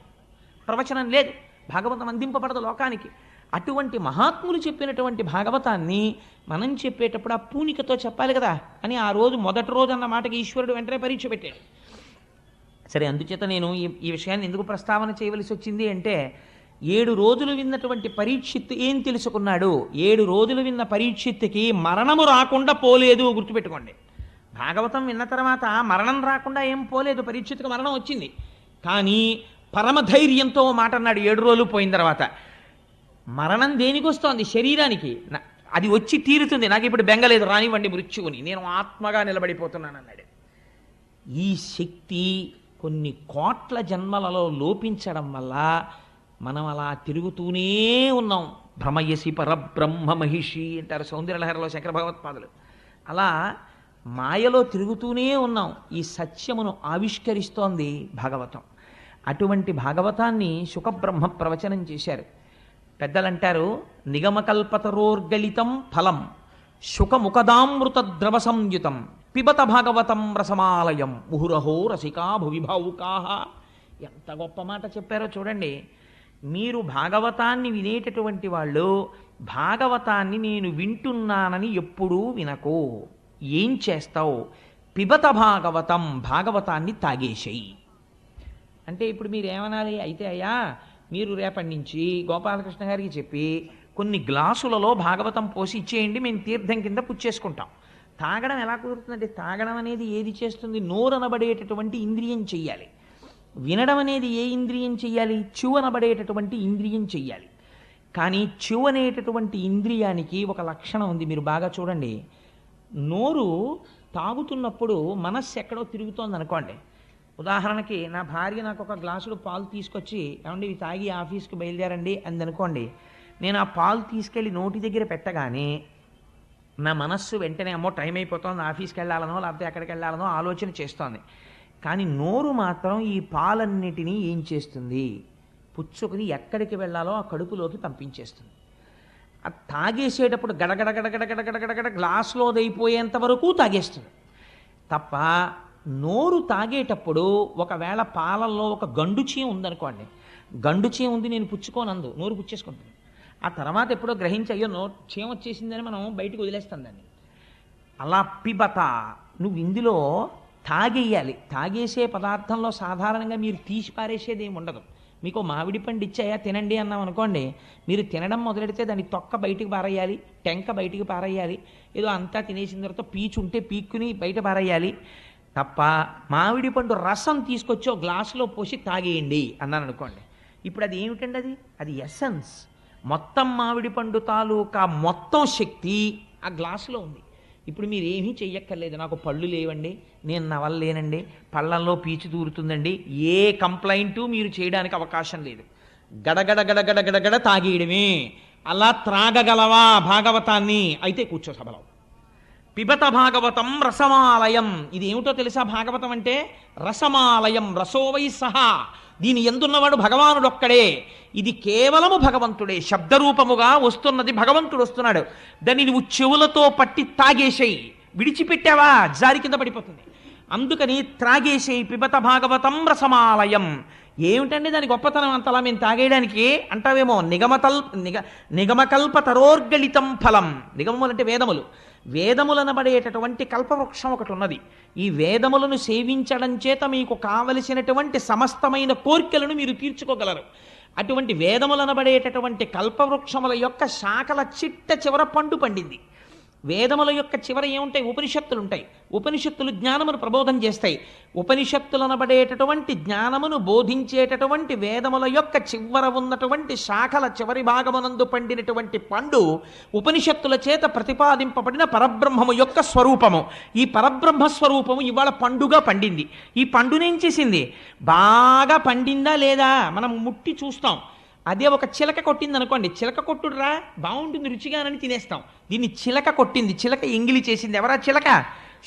ప్రవచనం లేదు, భాగవతం అందింపబడదు లోకానికి. అటువంటి మహాత్ములు చెప్పినటువంటి భాగవతాన్ని మనం చెప్పేటప్పుడు ఆ పూనికతో చెప్పాలి కదా అని ఆ రోజు మొదటి రోజు అన్న మాటకి ఈశ్వరుడు వెంటనే పరీక్ష పెట్టాడు. సరే, అందుచేత నేను ఈ విషయాన్ని ఎందుకు ప్రస్తావన చేయవలసి వచ్చింది అంటే, 7 రోజులు విన్నటువంటి పరీక్షిత్తు ఏం తెలుసుకున్నాడు? 7 రోజులు విన్న పరీక్షిత్తుకి మరణము రాకుండా పోలేదు, గుర్తుపెట్టుకోండి. భాగవతం విన్న తర్వాత మరణం రాకుండా ఏం పోలేదు, పరీక్షిత్తుకు మరణం వచ్చింది. కానీ పరమధైర్యంతో మాట అన్నాడు 7 రోజులు పోయిన తర్వాత, మరణం దేనికి వస్తోంది? శరీరానికి, అది వచ్చి తీరుతుంది, నాకు ఇప్పుడు బెంగలేదు, రానివ్వండి మృత్యువుని, నేను ఆత్మగా నిలబడిపోతున్నాను అన్నాడు. ఈ శక్తి కొన్ని కోట్ల జన్మలలో లోపించడం వల్ల మనం అలా తిరుగుతూనే ఉన్నాం. భ్రమయసి పరబ్రహ్మ మహిషి అంటారు సౌందర్యలహరిలో శంకర భగవత్పాదులు. అలా మాయలో తిరుగుతూనే ఉన్నాం. ఈ సత్యమును ఆవిష్కరిస్తోంది భాగవతం. అటువంటి భాగవతాన్ని శుకబ్రహ్మ ప్రవచనం చేశారు. పెద్దలంటారు, నిగమకల్పతరోర్గలితం ఫలం శుకముఖదామృత ద్రవ సంయుతం పిబత భాగవతం రసమాలయం ముహురహో రసికా భువిభావుకా. ఎంత గొప్ప మాట చెప్పారో చూడండి. మీరు భాగవతాన్ని వినేటటువంటి వాళ్ళు భాగవతాన్ని నేను వింటున్నానని ఎప్పుడూ వినకు. ఏం చేస్తావు? పిబత భాగవతం, భాగవతాన్ని తాగేసేయి. అంటే ఇప్పుడు మీరు ఏమనాలి? అయితే అయ్యా మీరు రేపటి నుంచి గోపాలకృష్ణ గారికి చెప్పి కొన్ని గ్లాసులలో భాగవతం పోసి ఇచ్చేయండి, మేము తీర్థం కింద పుచ్చేసుకుంటాం. తాగడం ఎలా కుదురుతుందంటే, తాగడం అనేది ఏది చేస్తుంది? నోరనబడేటటువంటి ఇంద్రియం చెయ్యాలి. వినడం అనేది ఏ ఇంద్రియం చెయ్యాలి? చెవనబడేటటువంటి ఇంద్రియం చెయ్యాలి. కానీ చెవు అనేటటువంటి ఇంద్రియానికి ఒక లక్షణం ఉంది, మీరు బాగా చూడండి. నోరు తాగుతున్నప్పుడు మనస్సు ఎక్కడో తిరుగుతోంది అనుకోండి. ఉదాహరణకి నా భార్య నాకు ఒక గ్లాసుడు పాలు తీసుకొచ్చి, ఏమండి ఇవి తాగి ఆఫీస్కి బయలుదేరండి అంది అనుకోండి. నేను ఆ పాలు తీసుకెళ్ళి నోటి దగ్గర పెట్టగానే నా మనస్సు వెంటనే అమ్మో టైం అయిపోతుంది, ఆఫీస్కి వెళ్ళాలనో లేకపోతే ఎక్కడికి వెళ్ళాలనో ఆలోచన చేస్తోంది. కానీ నోరు మాత్రం ఈ పాలన్నిటినీ ఏం చేస్తుంది? పుచ్చుకుని ఎక్కడికి వెళ్ళాలో ఆ కడుపులోకి పంపించేస్తుంది. అది తాగేసేటప్పుడు గడగడగడగడగడగడగడ గ్లాసులోదైపోయేంత వరకు తాగేస్తుంది తప్ప, నోరు తాగేటప్పుడు ఒకవేళ పాలల్లో ఒక గండుచీ ఉందనుకోండి, గండుచీ ఉంది నేను పుచ్చుకోనందు, నోరు పుచ్చేసుకుంటుంది. ఆ తర్వాత ఎప్పుడో గ్రహించి అయ్యో చీమ వచ్చేసిందని మనం బయటకు వదిలేస్తాం దాన్ని. అలా పిబత, నువ్వు ఇందులో తాగేయాలి. తాగేసే పదార్థంలో సాధారణంగా మీరు తీసి పారేసేది ఏమి ఉండదు. మీకు మామిడి పండు ఇచ్చాయా తినండి అన్నాం అనుకోండి, మీరు తినడం మొదలెడితే దాన్ని తొక్క బయటికి పారేయాలి, టెంక బయటికి పారేయాలి, ఏదో అంతా తినేసిన తర్వాత పీచు ఉంటే పీక్కుని బయట పారేయాలి తప్ప, మామిడి పండు రసం తీసుకొచ్చి ఒక గ్లాసులో పోసి తాగేయండి అన్నాను అనుకోండి. ఇప్పుడు అది ఏమిటండి? అది ఎసెన్స్. మొత్తం మామిడి పండు తాలూకా మొత్తం శక్తి ఆ గ్లాసులో ఉంది. ఇప్పుడు మీరు ఏమీ చెయ్యక్కర్లేదు, నాకు పళ్ళు లేవండి, నేను నవలలేనండి, పళ్ళల్లో పీచు దూరుతుందండి, ఏ కంప్లైంటు మీరు చేయడానికి అవకాశం లేదు. గడగడ గడగడ గడగడ తాగేయడమే. అలా త్రాగగలవా భాగవతాన్ని? అయితే కూర్చో సభలో. పిబత భాగవతం రసమాలయం. ఇది ఏమిటో తెలుసా? భాగవతం అంటే రసమాలయం, రసోవై సహా. దీని ఎందున్నవాడు భగవానుడొక్కడే. ఇది కేవలము భగవంతుడే, శబ్దరూపముగా వస్తున్నది భగవంతుడు వస్తున్నాడు. దాన్ని నువ్వు చెవులతో పట్టి తాగేసేయి, విడిచిపెట్టావా జారి కింద పడిపోతుంది. అందుకని త్రాగేసేయి. పిబత భాగవతం రసమాలయం. ఏమిటండి దాని గొప్పతనం అంతలా మేము తాగేయడానికి అంటావేమో. నిగమకల్ప తరోర్గళితం ఫలం. నిగమములు అంటే వేదములు. వేదములనబడేటటువంటి కల్పవృక్షం ఒకటి ఉన్నది. ఈ వేదములను సేవించడం చేత మీకు కావలసినటువంటి సమస్తమైన కోర్కెలను మీరు తీర్చుకోగలరు. అటువంటి వేదములనబడేటటువంటి కల్పవృక్షముల యొక్క శాఖల చిట్ట చివర పండు పండింది. వేదముల యొక్క చివర ఏముంటాయి? ఉపనిషత్తులు ఉంటాయి. ఉపనిషత్తులు జ్ఞానమును ప్రబోధం చేస్తాయి. ఉపనిషత్తులనబడేటటువంటి జ్ఞానమును బోధించేటటువంటి వేదముల యొక్క చివర ఉన్నటువంటి శాఖల చివరి భాగమునందు పండినటువంటి పండు ఉపనిషత్తుల చేత ప్రతిపాదింపబడిన పరబ్రహ్మము యొక్క స్వరూపము. ఈ పరబ్రహ్మ స్వరూపము ఇవాళ పండుగా పండింది. ఈ పండునేం చేసింది? బాగా పండిందా లేదా మనం ముట్టి చూస్తాం. అదే ఒక చిలక కొట్టింది అనుకోండి, చిలక కొట్టుడురా బాగుంటుంది రుచిగానని తినేస్తాం. దీన్ని చిలక కొట్టింది, చిలక ఎంగిలి చేసింది. ఎవరా చిలక?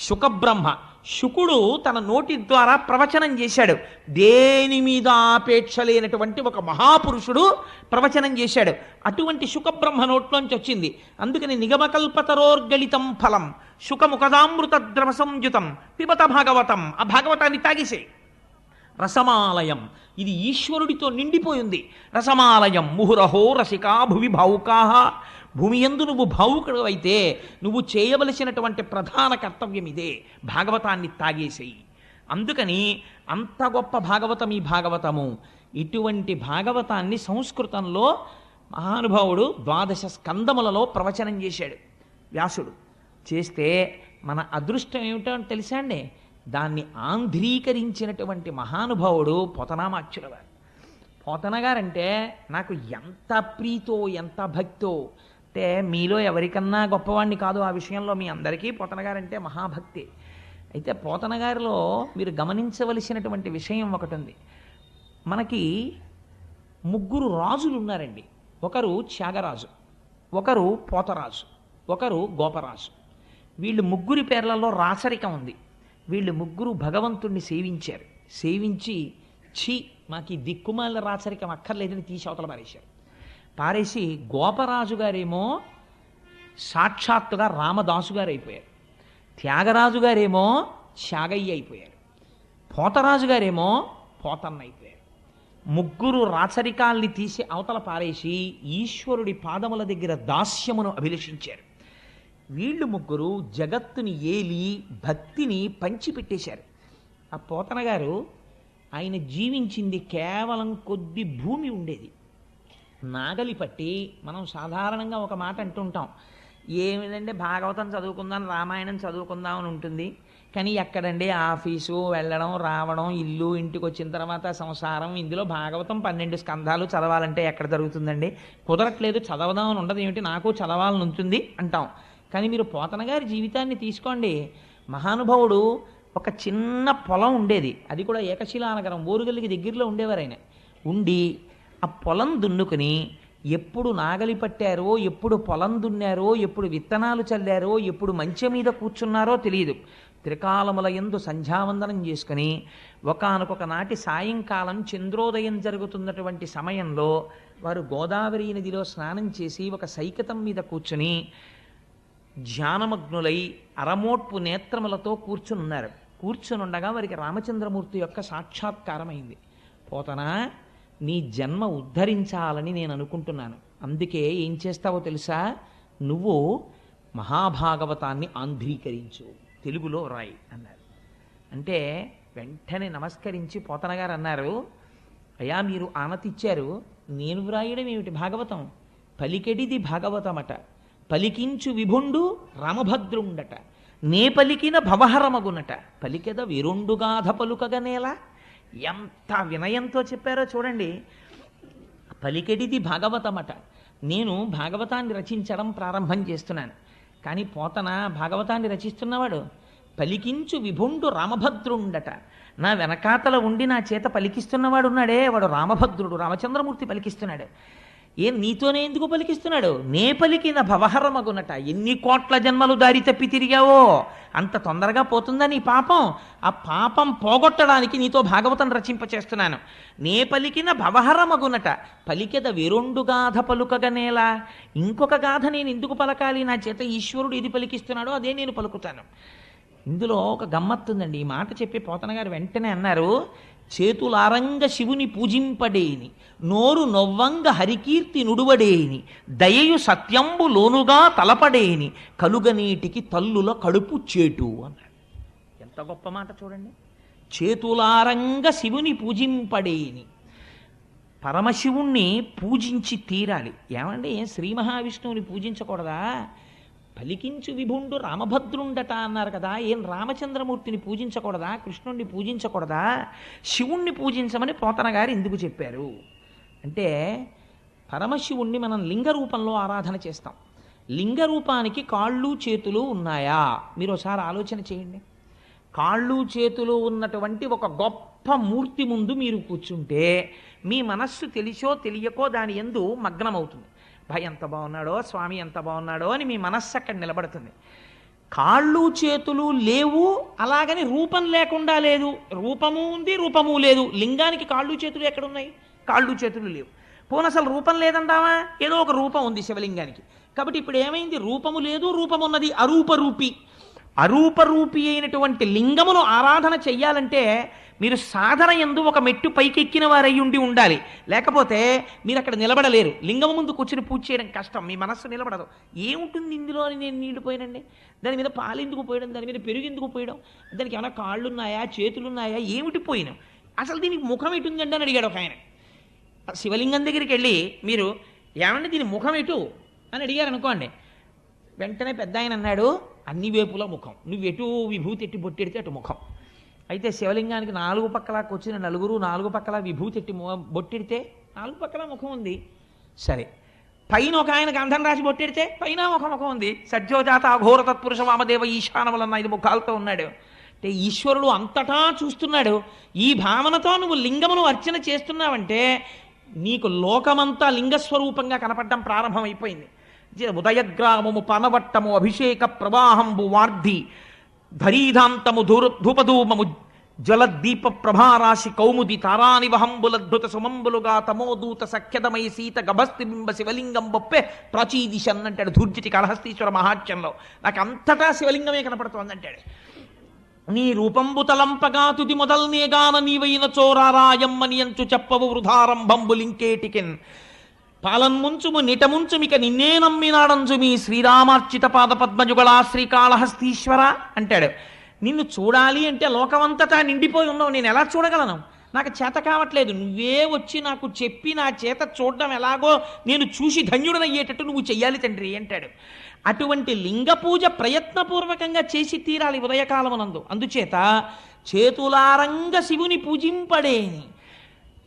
శుకబ్రహ్మ. శుకుడు తన నోటి ద్వారా ప్రవచనం చేశాడు. దేని మీద ఆపేక్ష లేనటువంటి ఒక మహాపురుషుడు ప్రవచనం చేశాడు. అటువంటి శుకబ్రహ్మ నోట్లోంచి వచ్చింది. అందుకని నిగమకల్పతరోర్గళితం ఫలం శుకముఖదామృత ద్రవ సంయుతం పిబత భాగవతం. ఆ భాగవతాన్ని తాగేసేయి. రసమాలయం, ఇది ఈశ్వరుడితో నిండిపోయింది. రసమాలయం ముహురహో రసికా భువి భావుకాహ. భూమి యందు నువ్వు భావుకుడు అయితే నువ్వు చేయవలసినటువంటి ప్రధాన కర్తవ్యం ఇదే, భాగవతాన్ని తాగేసేయి. అందుకని అంత గొప్ప భాగవతం ఈ భాగవతము. ఇటువంటి భాగవతాన్ని సంస్కృతంలో మహానుభావుడు 12 స్కందములలో ప్రవచనం చేశాడు వ్యాసుడు. చేస్తే మన అదృష్టం ఏమిటో తెలుసా అండి? దాన్ని ఆంధ్రీకరించినటువంటి మహానుభావుడు పోతనామాచ్యుల వారు. పోతన గారంటే నాకు ఎంత ప్రీతో ఎంత భక్తో. అంటే మీలో ఎవరికన్నా గొప్పవాణ్ణి కాదు ఆ విషయంలో, మీ అందరికీ పోతన గారంటే మహాభక్తి. అయితే పోతన గారిలో మీరు గమనించవలసినటువంటి విషయం ఒకటి ఉంది. మనకి 3 రాజులు ఉన్నారండి. ఒకరు త్యాగరాజు, ఒకరు పోతరాజు, ఒకరు గోపరాజు. వీళ్ళు 3 పేర్లలో రాచరికం ఉంది. వీళ్ళు 3 భగవంతుణ్ణి సేవించారు. సేవించి ఛీ మాకు ఈ దిక్కుమాల రాచరికం అక్కర్లేదని తీసి అవతల పారేశారు. పారేసి గోపరాజు గారేమో సాక్షాత్తుగా రామదాసు గారు అయిపోయారు. త్యాగరాజు గారేమో త్యాగయ్య అయిపోయారు. పోతరాజు గారేమో పోతన్న అయిపోయారు. 3 రాచరికాల్ని తీసి అవతల పారేసి ఈశ్వరుడి పాదముల దగ్గర దాస్యమును అభిలషించారు. వీళ్ళు 3 జగత్తుని ఏలి భక్తిని పంచిపెట్టేశారు. ఆ పోతన గారు ఆయన జీవించింది కేవలం కొద్ది భూమి ఉండేది. నాగలి పట్టి మనం సాధారణంగా ఒక మాట అంటుంటాం, ఏమిటంటే భాగవతం చదువుకుందాం రామాయణం చదువుకుందాం అని ఉంటుంది. కానీ ఎక్కడండి ఆఫీసు వెళ్ళడం రావడం, ఇల్లు, ఇంటికి వచ్చిన తర్వాత సంసారం, ఇందులో భాగవతం 12 స్కంధాలు చదవాలంటే ఎక్కడ జరుగుతుందండి? కుదరట్లేదు, చదవదామని ఉండదు. ఏమిటి నాకు చదవాలని ఉంటుంది అంటాం. కానీ మీరు పోతన గారి జీవితాన్ని తీసుకోండి. మహానుభావుడు ఒక చిన్న పొలం ఉండేది, అది కూడా ఏకశిలానగరం ఓరుగల్లికి దగ్గరలో ఉండేవారు ఆయన. ఉండి ఆ పొలం దున్నుకుని ఎప్పుడు నాగలి పట్టారో, ఎప్పుడు పొలం దున్నారో, ఎప్పుడు విత్తనాలు చల్లారో, ఎప్పుడు మంచె మీద కూర్చున్నారో తెలియదు. త్రికాలముల యందు సంధ్యావందనం చేసుకుని ఒకానొక నాటి సాయంకాలం చంద్రోదయం జరుగుతున్నటువంటి సమయంలో వారు గోదావరి నదిలో స్నానం చేసి ఒక సైకతం మీద కూర్చుని ధ్యానమగ్నులై అరమోట్పు నేత్రములతో కూర్చునున్నారు. కూర్చునుండగా వారికి రామచంద్రమూర్తి యొక్క సాక్షాత్కారమైంది. పోతనా, నీ జన్మ ఉద్ధరించాలని నేను అనుకుంటున్నాను. అందుకే ఏం చేస్తావో తెలుసా? నువ్వు మహాభాగవతాన్ని ఆంధ్రీకరించు, తెలుగులో రాయి అన్నారు. అంటే వెంటనే నమస్కరించి పోతన గారు అన్నారు, అయ్యా మీరు ఆనతిచ్చారు, నేను వ్రాయడం ఏమిటి భాగవతం? పలికెడిది భాగవతమట, పలికించు విభుండు రామభద్రుండట, నే పలికిన భవహరమగునట, పలికెద విరుండుగాధ పలుకగనేలా. ఎంత వినయంతో చెప్పారో చూడండి. పలికెడిది భాగవతమట, నేను భాగవతాన్ని రచించడం ప్రారంభం చేస్తున్నాను. కానీ పోతన భాగవతాన్ని రచిస్తున్నవాడు పలికించు విభుండు రామభద్రుండట. నా వెనకాతల ఉండి నా చేత పలికిస్తున్నవాడు ఉన్నాడే, వాడు రామభద్రుడు, రామచంద్రమూర్తి పలికిస్తున్నాడు. ఏం నీతోనే ఎందుకు పలికిస్తున్నాడు? నే పలికిన భవహరమగునట. ఎన్ని కోట్ల జన్మలు దారి తప్పి తిరిగావో అంత తొందరగా పోతుందా నీ పాపం? ఆ పాపం పోగొట్టడానికి నీతో భాగవతం రచింపచేస్తున్నాను. నే పలికిన భవహరమగునట. పలికెద వేరొండు గాథ పలుకగనేలా. ఇంకొక గాథ నేను ఎందుకు పలకాలి? నా చేత ఈశ్వరుడు ఇది పలికిస్తున్నాడో అదే నేను పలుకుతాను. ఇందులో ఒక గమ్మత్తుందండి. ఈ మాట చెప్పి పోతన గారు వెంటనే అన్నారు, చేతులారంగ శివుని పూజింపడేని, నోరు నొవ్వంగ హరికీర్తి నుడువడేని, దయయు సత్యంబు లోనుగా తలపడేని, కలుగనీటికి తల్లుల కడుపు చేటు అన్నాడు. ఎంత గొప్ప మాట చూడండి. చేతులారంగ శివుని పూజింపడేని, పరమశివుణ్ణి పూజించి తీరాలి. ఏమండి, శ్రీ మహావిష్ణువుని పూజించకూడదా? పలికించు విభుండు రామభద్రుండట అన్నారు కదా, ఏం రామచంద్రమూర్తిని పూజించకూడదా? కృష్ణుణ్ణి పూజించకూడదా? శివుణ్ణి పూజించమని పోతన గారు ఎందుకు చెప్పారు అంటే, పరమశివుణ్ణి మనం లింగ రూపంలో ఆరాధన చేస్తాం. లింగ రూపానికి కాళ్ళు చేతులు ఉన్నాయా? మీరు ఒకసారి ఆలోచన చేయండి. కాళ్ళు చేతులు ఉన్నటువంటి ఒక గొప్ప మూర్తి ముందు మీరు కూర్చుంటే మీ మనస్సు తెలిసో తెలియకో దాని యందు మగ్నమవుతుంది. భయ ఎంత బాగున్నాడో, స్వామి ఎంత బాగున్నాడో అని మీ మనస్సు అక్కడ నిలబడుతుంది. కాళ్ళు చేతులు లేవు, అలాగని రూపం లేకుండా లేదు. రూపము ఉంది, రూపము లేదు. లింగానికి కాళ్ళు చేతులు ఎక్కడున్నాయి? కాళ్ళు చేతులు లేవు. పోనీ అసలు రూపం లేదంటావా? ఏదో ఒక రూపం ఉంది శివలింగానికి. కాబట్టి ఇప్పుడు ఏమైంది? రూపము లేదు, రూపం ఉన్నది. అరూపరూపి. అరూపరూపి అయినటువంటి లింగమును ఆరాధన చెయ్యాలంటే మీరు సాధన యందు ఒక మెట్టు పైకెక్కిన వారై ఉండాలి. లేకపోతే మీరు అక్కడ నిలబడలేరు. లింగము ముందు కూర్చుని పూజ చేయడం కష్టం, మీ మనస్సు నిలబడదు. ఏముంటుంది ఇందులో అని నేను నీళ్లు పోయానండి, దాని మీద పాలు ఎందుకు పోయడం, దాని మీద పెరుగు ఎందుకు పోయడం, దానికి ఏమైనా కాళ్ళున్నాయా, చేతులున్నాయా, ఏమిటి పోయినాం, అసలు దీనికి ముఖం ఎటుందండి అని అడిగాడు ఒక ఆయన. శివలింగం దగ్గరికి వెళ్ళి మీరు ఏమంటే దీని ముఖం ఎటు అని అడిగారు అనుకోండి, వెంటనే పెద్ద ఆయన అన్నాడు, అన్ని వైపులా ముఖం, నువ్వు ఎటు విభూతి ఎట్టి బొట్టెడితే అటు ముఖం. అయితే శివలింగానికి నాలుగు పక్కలా వచ్చిన నలుగురు నాలుగు పక్కల విభూతి ఎట్టి బొట్టెడితే నాలుగు పక్కల ముఖం ఉంది. సరే, పైన ఒక ఆయన గంధం రాసి బొట్టెడితే పైన ఒక ముఖం ఉంది. సజ్జోజాత అఘోర తత్పురుష వామదేవ ఈశానములన్న 5 ముఖాలతో ఉన్నాడు. అంటే ఈశ్వరుడు అంతటా చూస్తున్నాడు. ఈ భావనతో నువ్వు లింగమును అర్చన చేస్తున్నావంటే నీకు లోకమంతా లింగస్వరూపంగా కనపడడం ప్రారంభమైపోయింది. ఉదయగ్రామము పనవట్టము అభిషేక ప్రవాహంబు వార్ధి ధరీధాంతము ధూపధూమము జలదీప ప్రభారాశి కౌముది తారానివహంబులద్భుత సుమంబులుగా తమోదూత సఖ్యదమై సీత గభస్తిబింబ శివలింగం బొప్పే ప్రాచీదిశన్ అంటాడు ధూర్జటి కాళహస్తీశ్వర మహాత్యంలో. నాకు అంతటా శివలింగమే కనపడుతోంది అంటాడు. నీ రూపంబు తలంపగా తుది మొదల్నేగాన నీవైన చోరారాయమ్మని అంచు చెప్పవు వృధారంభంబులింకేటికెన్ పాలన్ముంచుము నిటముంచుమిక నిన్నే నమ్మినాడంచు మీ శ్రీరామార్చిత పాద పద్మజుగళా శ్రీకాళహస్తీశ్వర అంటాడు. నిన్ను చూడాలి అంటే లోకమంతటా నిండిపోయి ఉన్నావు, నేను ఎలా చూడగలను? నాకు చేత కావట్లేదు. నువ్వే వచ్చి నాకు చెప్పి నా చేత చూడడం ఎలాగో నేను చూసి ధన్యుడనయ్యేటట్టు నువ్వు చెయ్యాలి తండ్రి అంటాడు. అటువంటి లింగ పూజ ప్రయత్నపూర్వకంగా చేసి తీరాలి ఉదయకాలమునందు. అందుచేత చేతులారంగ శివుని పూజింపడేని.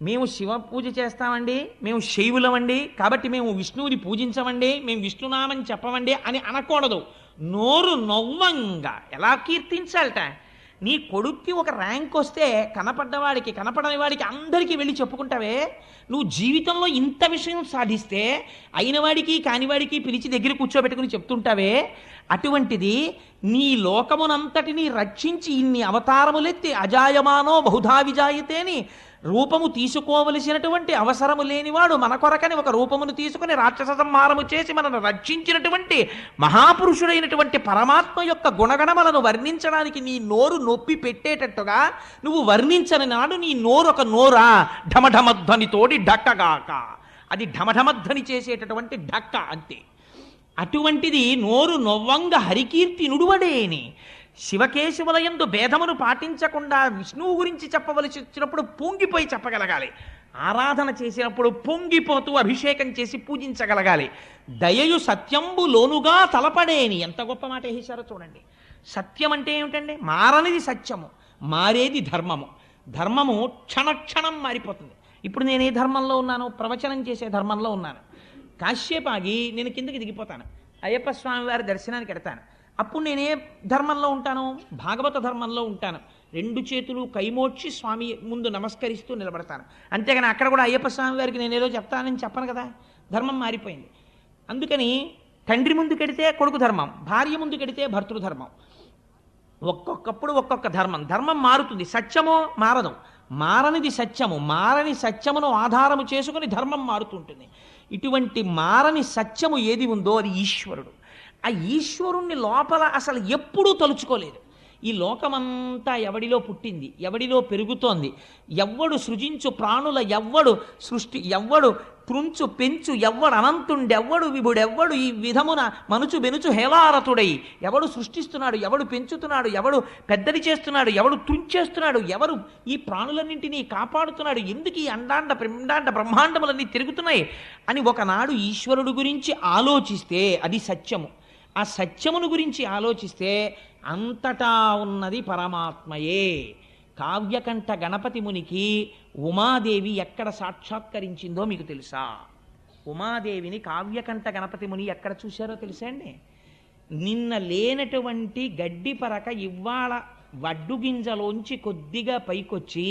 మేము శివ పూజ చేస్తామండి, మేము శైవులమండి, కాబట్టి మేము విష్ణువుని పూజించమండి, మేము విష్ణునామని చెప్పమండి అని అనకూడదు. నోరు నవ్వంగా ఎలా కీర్తించాలట? నీ కొడుక్కి ఒక ర్యాంక్ వస్తే కనపడ్డవాడికి కనపడని వాడికి అందరికీ వెళ్ళి చెప్పుకుంటావే. నువ్వు జీవితంలో ఇంత విషయం సాధిస్తే అయినవాడికి కానివాడికి పిలిచి దగ్గర కూర్చోబెట్టుకుని చెప్తుంటావే. అటువంటిది నీ లోకమునంతటినీ రక్షించి ఇన్ని అవతారములెత్తి అజాయమానో బహుధా విజాయతేని రూపము తీసుకోవలసినటువంటి అవసరము లేనివాడు మన కొరకని ఒక రూపమును తీసుకుని రాక్షస సంహారము చేసి మనను రక్షించినటువంటి మహాపురుషుడైనటువంటి పరమాత్మ యొక్క గుణగణములను వర్ణించడానికి నీ నోరు నొప్పి పెట్టేటట్టుగా నువ్వు వర్ణించని నాడు నీ నోరు ఒక నోరా ఢమఢమధ్వనితోటి ఢక్కగాక. అది ఢమఢమధ్వని చేసేటటువంటి ఢక్క అంతే. అటువంటిది నోరు నొవ్వంగ హరికీర్తి నుడువడేని. శివకేశవులయందు భేదమును పాటించకుండా విష్ణువు గురించి చెప్పవలసి వచ్చినప్పుడు పొంగిపోయి చెప్పగలగాలి. ఆరాధన చేసినప్పుడు పొంగిపోతూ అభిషేకం చేసి పూజించగలగాలి. దయయు సత్యంబు లోనుగా తలపడేని. ఎంత గొప్ప మాట వేశారో చూడండి. సత్యం అంటే ఏమిటండి? మారనిది సత్యము, మారేది ధర్మము. ధర్మము క్షణక్షణం మారిపోతుంది. ఇప్పుడు నేను ఏ ధర్మంలో ఉన్నాను? ప్రవచనం చేసే ధర్మంలో ఉన్నాను. కాశ్యపాగి నేను కిందకి దిగిపోతాను. అయ్యప్ప స్వామి వారి దర్శనానికి వెడతాను. అప్పుడు నేనే ధర్మంలో ఉంటాను? భాగవత ధర్మంలో ఉంటాను. 2 చేతులు కైమోడ్చి స్వామి ముందు నమస్కరిస్తూ నిలబడతాను. అంతేగాని అక్కడ కూడా అయ్యప్ప స్వామి వారికి నేనేదో చెప్తానని చెప్పను కదా. ధర్మం మారిపోయింది. అందుకని తండ్రి ముందుకెడితే కొడుకు ధర్మం, భార్య ముందుకెడితే భర్తృధర్మం. ఒక్కొక్కప్పుడు ఒక్కొక్క ధర్మం మారుతుంది. సత్యమో మారదు. మారనిది సత్యము. మారని సత్యమును ఆధారము చేసుకుని ధర్మం మారుతుంటుంది. ఇటువంటి మారని సత్యము ఏది ఉందో అది ఈశ్వరుడు. ఆ ఈశ్వరుణ్ణి లోపల అసలు ఎప్పుడూ తలుచుకోలేదు. ఈ లోకమంతా ఎవడిలో పుట్టింది, ఎవడిలో పెరుగుతోంది, ఎవ్వడు సృజించు ప్రాణుల, ఎవ్వడు సృష్టి, ఎవ్వడు త్రుంచు పెంచు, ఎవ్వడు అనంతుండెవ్వడు విభుడెవ్వడు ఈ విధమున మనుచు బెనుచు హేలారతుడై, ఎవడు సృష్టిస్తున్నాడు, ఎవడు పెంచుతున్నాడు, ఎవడు పెద్దది చేస్తున్నాడు, ఎవడు త్రుంచేస్తున్నాడు, ఎవరు ఈ ప్రాణులన్నింటినీ కాపాడుతున్నాడు, ఎందుకు ఈ అండాండ పిండాండ బ్రహ్మాండములన్నీ తిరుగుతున్నాయి అని ఒకనాడు ఈశ్వరుడు గురించి ఆలోచిస్తే అది సత్యము. ఆ సత్యమును గురించి ఆలోచిస్తే అంతటా ఉన్నది పరమాత్మయే. కావ్యకంఠ గణపతి మునికి ఉమాదేవి ఎక్కడ సాక్షాత్కరించిందో మీకు తెలుసా? ఉమాదేవిని కావ్యకంఠ గణపతి ముని ఎక్కడ చూశారో తెలుసా అండి? నిన్న లేనటువంటి గడ్డి పరక ఇవాళ వడ్డుగింజలోంచి కొద్దిగా పైకొచ్చి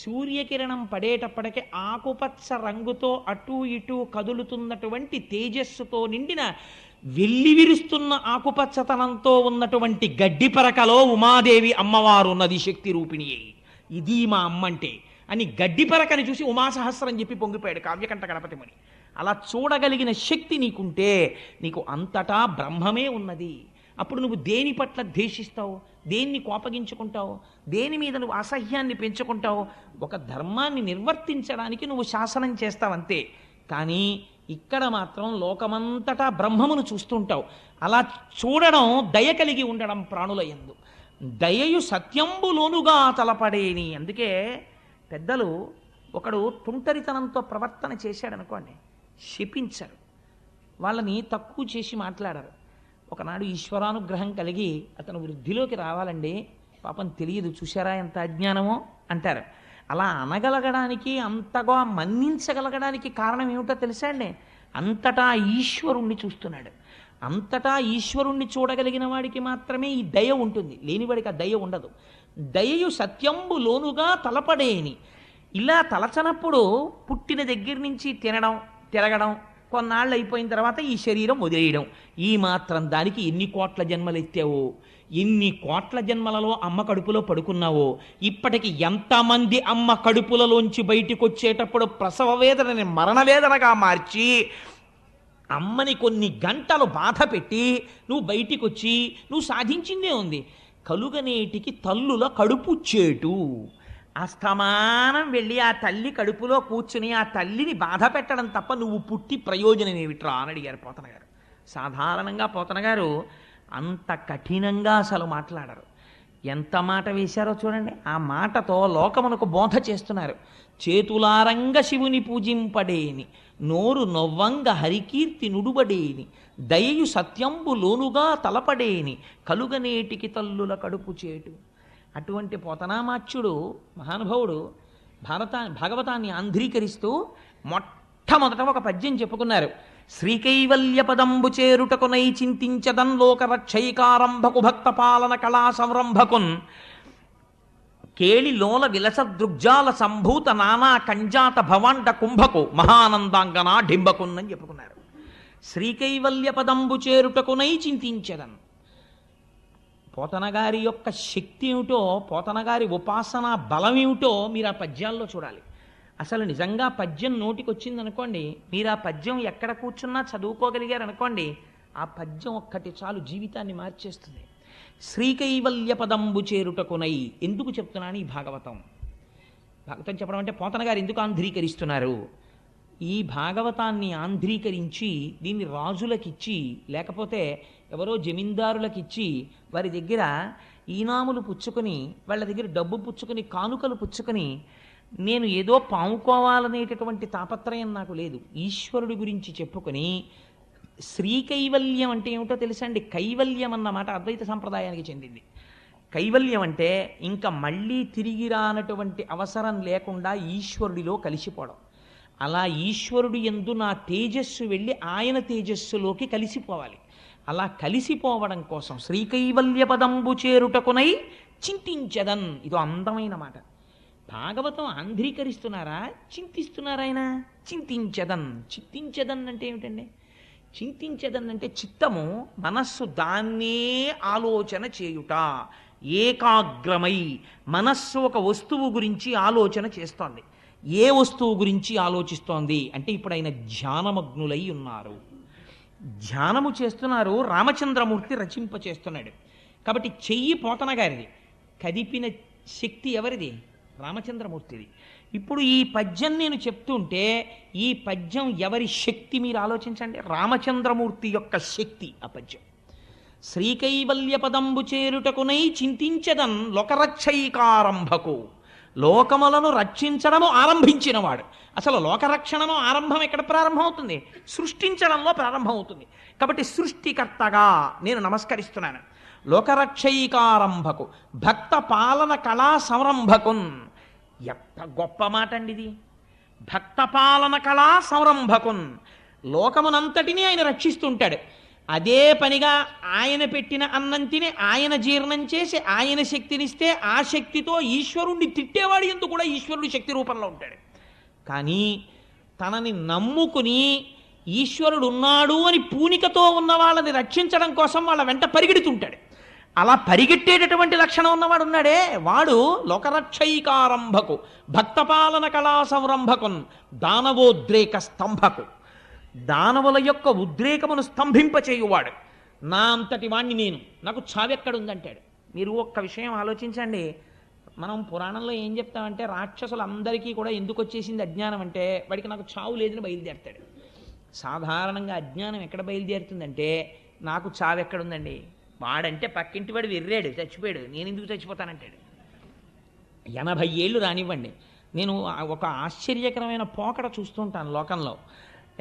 సూర్యకిరణం పడేటప్పటికి ఆకుపచ్చ రంగుతో అటూ ఇటూ కదులుతున్నటువంటి తేజస్సుతో నిండిన వెల్లివిరుస్తున్న ఆకుపచ్చతనంతో ఉన్నటువంటి గడ్డి పరకలో ఉమాదేవి అమ్మవారు ఉన్నది, శక్తి రూపిణి అయి. ఇది మా అమ్మంటే అని గడ్డి పరకని చూసి ఉమాసహస్రం చెప్పి పొంగిపోయాడు కావ్యకంఠ గణపతి ముని. అలా చూడగలిగిన శక్తి నీకుంటే నీకు అంతటా బ్రహ్మమే ఉన్నది. అప్పుడు నువ్వు దేని పట్ల ద్వేషిస్తావు, దేన్ని కోపగించుకుంటావు, దేని మీద నువ్వు అసహ్యాన్ని పెంచుకుంటావు? ఒక ధర్మాన్ని నిర్వర్తించడానికి నువ్వు శాసనం చేస్తావంతే. కానీ ఇక్కడ మాత్రం లోకమంతటా బ్రహ్మమును చూస్తుంటావు. అలా చూడడం దయ కలిగి ఉండడం ప్రాణుల యందు. దయయు సత్యంబులోనుగా తలపడేని. అందుకే పెద్దలు ఒకడు తుంటరితనంతో ప్రవర్తన చేశాడనుకోండి, శపించరు, వాళ్ళని తక్కువ చేసి మాట్లాడరు. ఒకనాడు ఈశ్వరానుగ్రహం కలిగి అతను వృద్ధిలోకి రావాలండి, పాపం తెలియదు, చూశారా ఎంత అజ్ఞానమో అంటారు. అలా అనగలగడానికి, అంతగా మన్నించగలగడానికి కారణం ఏమిటో తెలుసా అండి? అంతటా ఈశ్వరుణ్ణి చూస్తున్నాడు. అంతటా ఈశ్వరుణ్ణి చూడగలిగిన వాడికి మాత్రమే ఈ దయ ఉంటుంది, లేనివాడికి ఆ దయ ఉండదు. దయయు సత్యంబు లోనుగా తలపడేని. ఇలా తలచనప్పుడు పుట్టిన దగ్గర నుంచి తిరగడం, కొన్నాళ్ళు అయిపోయిన తర్వాత ఈ శరీరం వదిలేయడం, ఈ మాత్రం దానికి ఎన్ని కోట్ల జన్మలు ఎత్తావో, ఎన్ని కోట్ల జన్మలలో అమ్మ కడుపులో పడుకున్నావో, ఇప్పటికి ఎంతమంది అమ్మ కడుపులలోంచి బయటికి వచ్చేటప్పుడు ప్రసవ వేదనని మరణవేదనగా మార్చి అమ్మని కొన్ని గంటలు బాధ పెట్టి నువ్వు బయటికి వచ్చి నువ్వు సాధించిందే ఉంది. కలుగనేటికి తల్లుల కడుపు చేటు. అస్తమానం వెళ్ళి ఆ తల్లి కడుపులో కూర్చుని ఆ తల్లిని బాధ పెట్టడం తప్ప నువ్వు పుట్టి ప్రయోజనం ఏమిట్రా అని అడిగారు పోతన గారు. సాధారణంగా పోతన గారు అంత కఠినంగా అసలు మాట్లాడరు. ఎంత మాట వేశారో చూడండి. ఆ మాటతో లోకమునకు బోధ చేస్తున్నారు. చేతులారంగ శివుని పూజింపడేని, నోరు నొవ్వంగ హరికీర్తి నుడుబడేని, దయయు సత్యంబు లోనుగా తలపడేని, కలుగనేటికి తల్లుల కడుపు చేటు. అటువంటి పోతనామాచ్యుడు మహానుభావుడు భాగవతాన్ని ఆంధ్రీకరిస్తూ మొట్టమొదట ఒక పద్యం చెప్పుకున్నారు. శ్రీకైవల్య పదంబు చేరుటకునై చింతించదన్ లోక రక్షైకారంభకు భక్త పాలన కళా సంరంభకున్ కేళి లోల విలస దృగ్జాల సంభూత నానా కంజాత భవాండ కుంభకు మహానందాంగనా డింబకున్ అని చెప్పుకున్నారు. శ్రీకైవల్య పదంబు చేరుటకునై చింతించదన్. పోతనగారి యొక్క శక్తి ఏమిటో, పోతనగారి ఉపాసనా బలం ఏమిటో మీరు ఆ పద్యాల్లో చూడాలి. అసలు నిజంగా పద్యం నోటికి వచ్చిందనుకోండి, మీరు ఆ పద్యం ఎక్కడ కూర్చున్నా చదువుకోగలిగారు అనుకోండి, ఆ పద్యం ఒక్కటి చాలు జీవితాన్ని మార్చేస్తుంది. శ్రీకైవల్య పదంబు చేరుటకునై. ఎందుకు చెప్తున్నాను ఈ భాగవతం చెప్పడం అంటే, పోతన గారు ఎందుకు ఆంధ్రీకరిస్తున్నారు? ఈ భాగవతాన్ని ఆంధ్రీకరించి దీన్ని రాజులకిచ్చి, లేకపోతే ఎవరో జమీందారులకిచ్చి వారి దగ్గర ఈనాములు పుచ్చుకొని, వాళ్ళ దగ్గర డబ్బు పుచ్చుకొని, కానుకలు పుచ్చుకొని, నేను ఏదో పాముకోవాలనేటటువంటి తాపత్రయం నాకు లేదు. ఈశ్వరుడి గురించి చెప్పుకొని, శ్రీకైవల్యం అంటే ఏమిటో తెలుసండి? కైవల్యం అన్నమాట అద్వైత సంప్రదాయానికి చెందింది. కైవల్యం అంటే ఇంకా మళ్ళీ తిరిగి రానటువంటి అవసరం లేకుండా ఈశ్వరుడిలో కలిసిపోవడం. అలా ఈశ్వరుడు యందు నా తేజస్సు వెళ్ళి ఆయన తేజస్సులోకి కలిసిపోవాలి. అలా కలిసిపోవడం కోసం శ్రీకైవల్య పదంబు చేరుటకునై చింతించదన్. ఇదో అందమైన మాట. భాగవతం ఆంధ్రీకరిస్తున్నారా, చింతిస్తున్నారా ఆయన? చింతించదన్. చింతించదన్ అంటే ఏమిటండి? చింతించదన్ అంటే చిత్తము, మనస్సు దాన్నే ఆలోచన చేయుట, ఏకాగ్రమై మనస్సు ఒక వస్తువు గురించి ఆలోచన చేస్తోంది. ఏ వస్తువు గురించి ఆలోచిస్తోంది అంటే ఇప్పుడు ఆయన ధ్యానమగ్నులై ఉన్నారు, ధ్యానము చేస్తున్నారు. రామచంద్రమూర్తి రచింపచేస్తున్నాడు కాబట్టి చెయ్యి పోతన గారిది, కదిపిన శక్తి ఎవరిది? రామచంద్రమూర్తిది. ఇప్పుడు ఈ పద్యం నేను చెప్తుంటే ఈ పద్యం ఎవరి శక్తి మీరు ఆలోచించండి. రామచంద్రమూర్తి యొక్క శక్తి ఆ పద్యం. శ్రీకైవల్య పదంబు చేరుటకునై చింతించదన్ లోకరక్షైకారంభకు. లోకములను రక్షించడము ఆరంభించినవాడు. అసలు లోకరక్షణము ఆరంభం ఎక్కడ ప్రారంభమవుతుంది? సృష్టించడంలో ప్రారంభమవుతుంది. కాబట్టి సృష్టికర్తగా నేను నమస్కరిస్తున్నాను. లోకరక్షైకారంభకు భక్త పాలన కళా సంరంభకున్. ఎంత గొప్ప మాట అండి ఇది! భక్త పాలన కళా సంరంభకున్. లోకమునంతటినీ ఆయన రక్షిస్తుంటాడు. అదే పనిగా ఆయన పెట్టిన అన్నం తిని ఆయన జీర్ణం చేసి ఆయన శక్తినిస్తే ఆ శక్తితో ఈశ్వరుణ్ణి తిట్టేవాడు ఎందుకు కూడా ఈశ్వరుడు శక్తి రూపంలో ఉంటాడు. కానీ తనని నమ్ముకుని ఈశ్వరుడు ఉన్నాడు అని పూనికతో ఉన్న వాళ్ళని రక్షించడం కోసం వాళ్ళ వెంట పరిగెడుతుంటాడు. అలా పరిగెట్టేటటువంటి లక్షణం ఉన్నవాడు ఉన్నాడే, వాడు లోకరక్షైకారంభకు భక్తపాలన కళా సంరంభకున్ దానవోద్రేక స్తంభకు. దానవుల యొక్క ఉద్రేకమును స్తంభింపచేయువాడు. నా అంతటి వాణ్ణి నేను, నాకు చావెక్కడుందంటాడు. మీరు ఒక్క విషయం ఆలోచించండి. మనం పురాణంలో ఏం చెప్తామంటే రాక్షసులందరికీ కూడా ఎందుకు వచ్చేసింది అజ్ఞానం అంటే వాడికి నాకు చావు లేదని బయలుదేరుతాడు. సాధారణంగా అజ్ఞానం ఎక్కడ బయలుదేరుతుందంటే నాకు చావెక్కడుందండి, వాడంటే పక్కింటి వాడు వెర్రాడు చచ్చిపోయాడు, నేను ఎందుకు చచ్చిపోతానంటాడు. 80 ఏళ్ళు రానివ్వండి. నేను ఒక ఆశ్చర్యకరమైన పోకడ చూస్తుంటాను లోకంలో.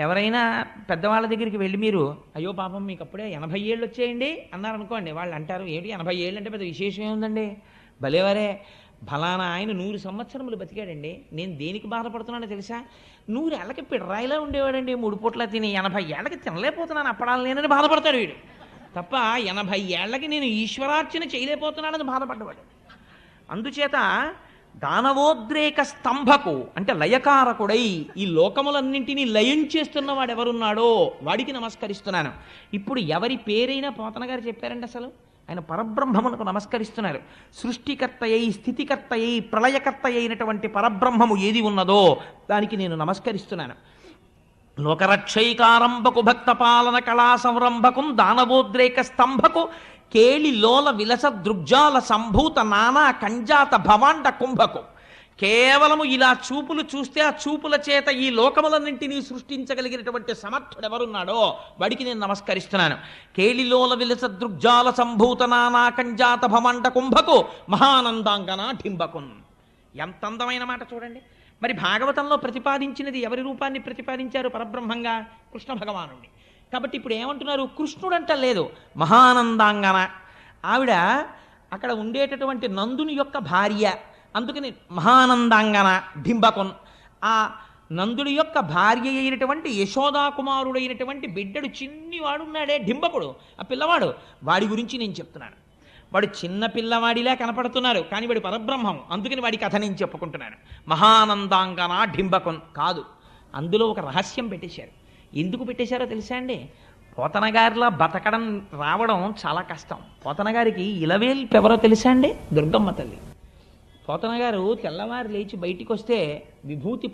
ఎవరైనా పెద్దవాళ్ళ దగ్గరికి వెళ్ళి మీరు అయ్యో పాపం మీకు అప్పుడే 80 ఏళ్ళు వచ్చేయండి అన్నారనుకోండి, వాళ్ళు అంటారు ఏమిటి 80 ఏళ్ళు అంటే పెద్ద విశేషం ఏముందండి, భలేవరే ఫలానా ఆయన 100 సంవత్సరములు బతికాడండి, నేను దేనికి బాధపడుతున్నానో తెలుసా, 100 ఏళ్ళకి పిడరాయిలా ఉండేవాడండి, 3 పూట్ల తిని 80 ఏళ్ళకి తినలేకపోతున్నాను అప్పడాలు నేనని బాధపడతాడు వీడు. తప్ప 80 ఏళ్ళకి నేను ఈశ్వరార్చన చేయలేకపోతున్నానని బాధపడ్డవాడు. అందుచేత దానవోద్రేక స్తంభకు అంటే లయకారకుడై ఈ లోకములన్నింటినీ లయం చేస్తున్నవాడు ఎవరున్నాడో వాడికి నమస్కరిస్తున్నాను. ఇప్పుడు ఎవరి పేరైనా పోతన గారు చెప్పారండి, అసలు ఆయన పరబ్రహ్మమునకు నమస్కరిస్తున్నారు. సృష్టికర్త అయి స్థితికర్త అయి ప్రళయకర్త అయినటువంటి పరబ్రహ్మము ఏది ఉన్నదో దానికి నేను నమస్కరిస్తున్నాను. లోకరక్షైకారంభకు భక్తపాలన కళా సంరంభకు దానవోద్రేక స్తంభకు కేళి లోల విలస దృగ్జాల సంభూత నానా కంజాత భవాండ కుంభకు. కేవలము ఇలా చూపులు చూస్తే ఆ చూపుల చేత ఈ లోకములన్నింటినీ సృష్టించగలిగినటువంటి సమర్థుడు ఎవరున్నాడో వాడికి నేను నమస్కరిస్తున్నాను. కేళిలోల విలస దృగ్జాల సంభూత నానా కంజాత భవాండ కుంభకు మహానందాంగన ఢింబకున్. ఎంత అందమైన మాట చూడండి. మరి భాగవతంలో ప్రతిపాదించినది ఎవరి రూపాన్ని ప్రతిపాదించారు? పరబ్రహ్మంగా కృష్ణ భగవానుడిని. కాబట్టి ఇప్పుడు ఏమంటున్నారు? కృష్ణుడంట లేదు, మహానందాంగన. ఆవిడ అక్కడ ఉండేటటువంటి నందుని యొక్క భార్య, అందుకని మహానందాంగన డింబకొన్. ఆ నందుడి యొక్క భార్య అయినటువంటి యశోదాకుమారుడైనటువంటి బిడ్డడు చిన్నివాడున్నాడే డింబకుడు, ఆ పిల్లవాడు, వాడి గురించి నేను చెప్తున్నాను. వాడు చిన్న పిల్లవాడిలా కనపడుతున్నారు కానీ వాడి పరబ్రహ్మం, అందుకని వాడి కథ నేను చెప్పుకుంటున్నాను. మహానందాంగన డింబకొన్ కాదు, అందులో ఒక రహస్యం పెట్టేశారు. ఎందుకు పెట్టేశారో తెలుసా అండి? పోతన గారిలా బతకడం రావడం చాలా కష్టం. పోతన గారికి ఇలవేల్పు ఎవరో తెలుసా అండి? దుర్గమ్మ తల్లి. పోతన గారు తెల్లవారు లేచి బయటికి వస్తే విభూతి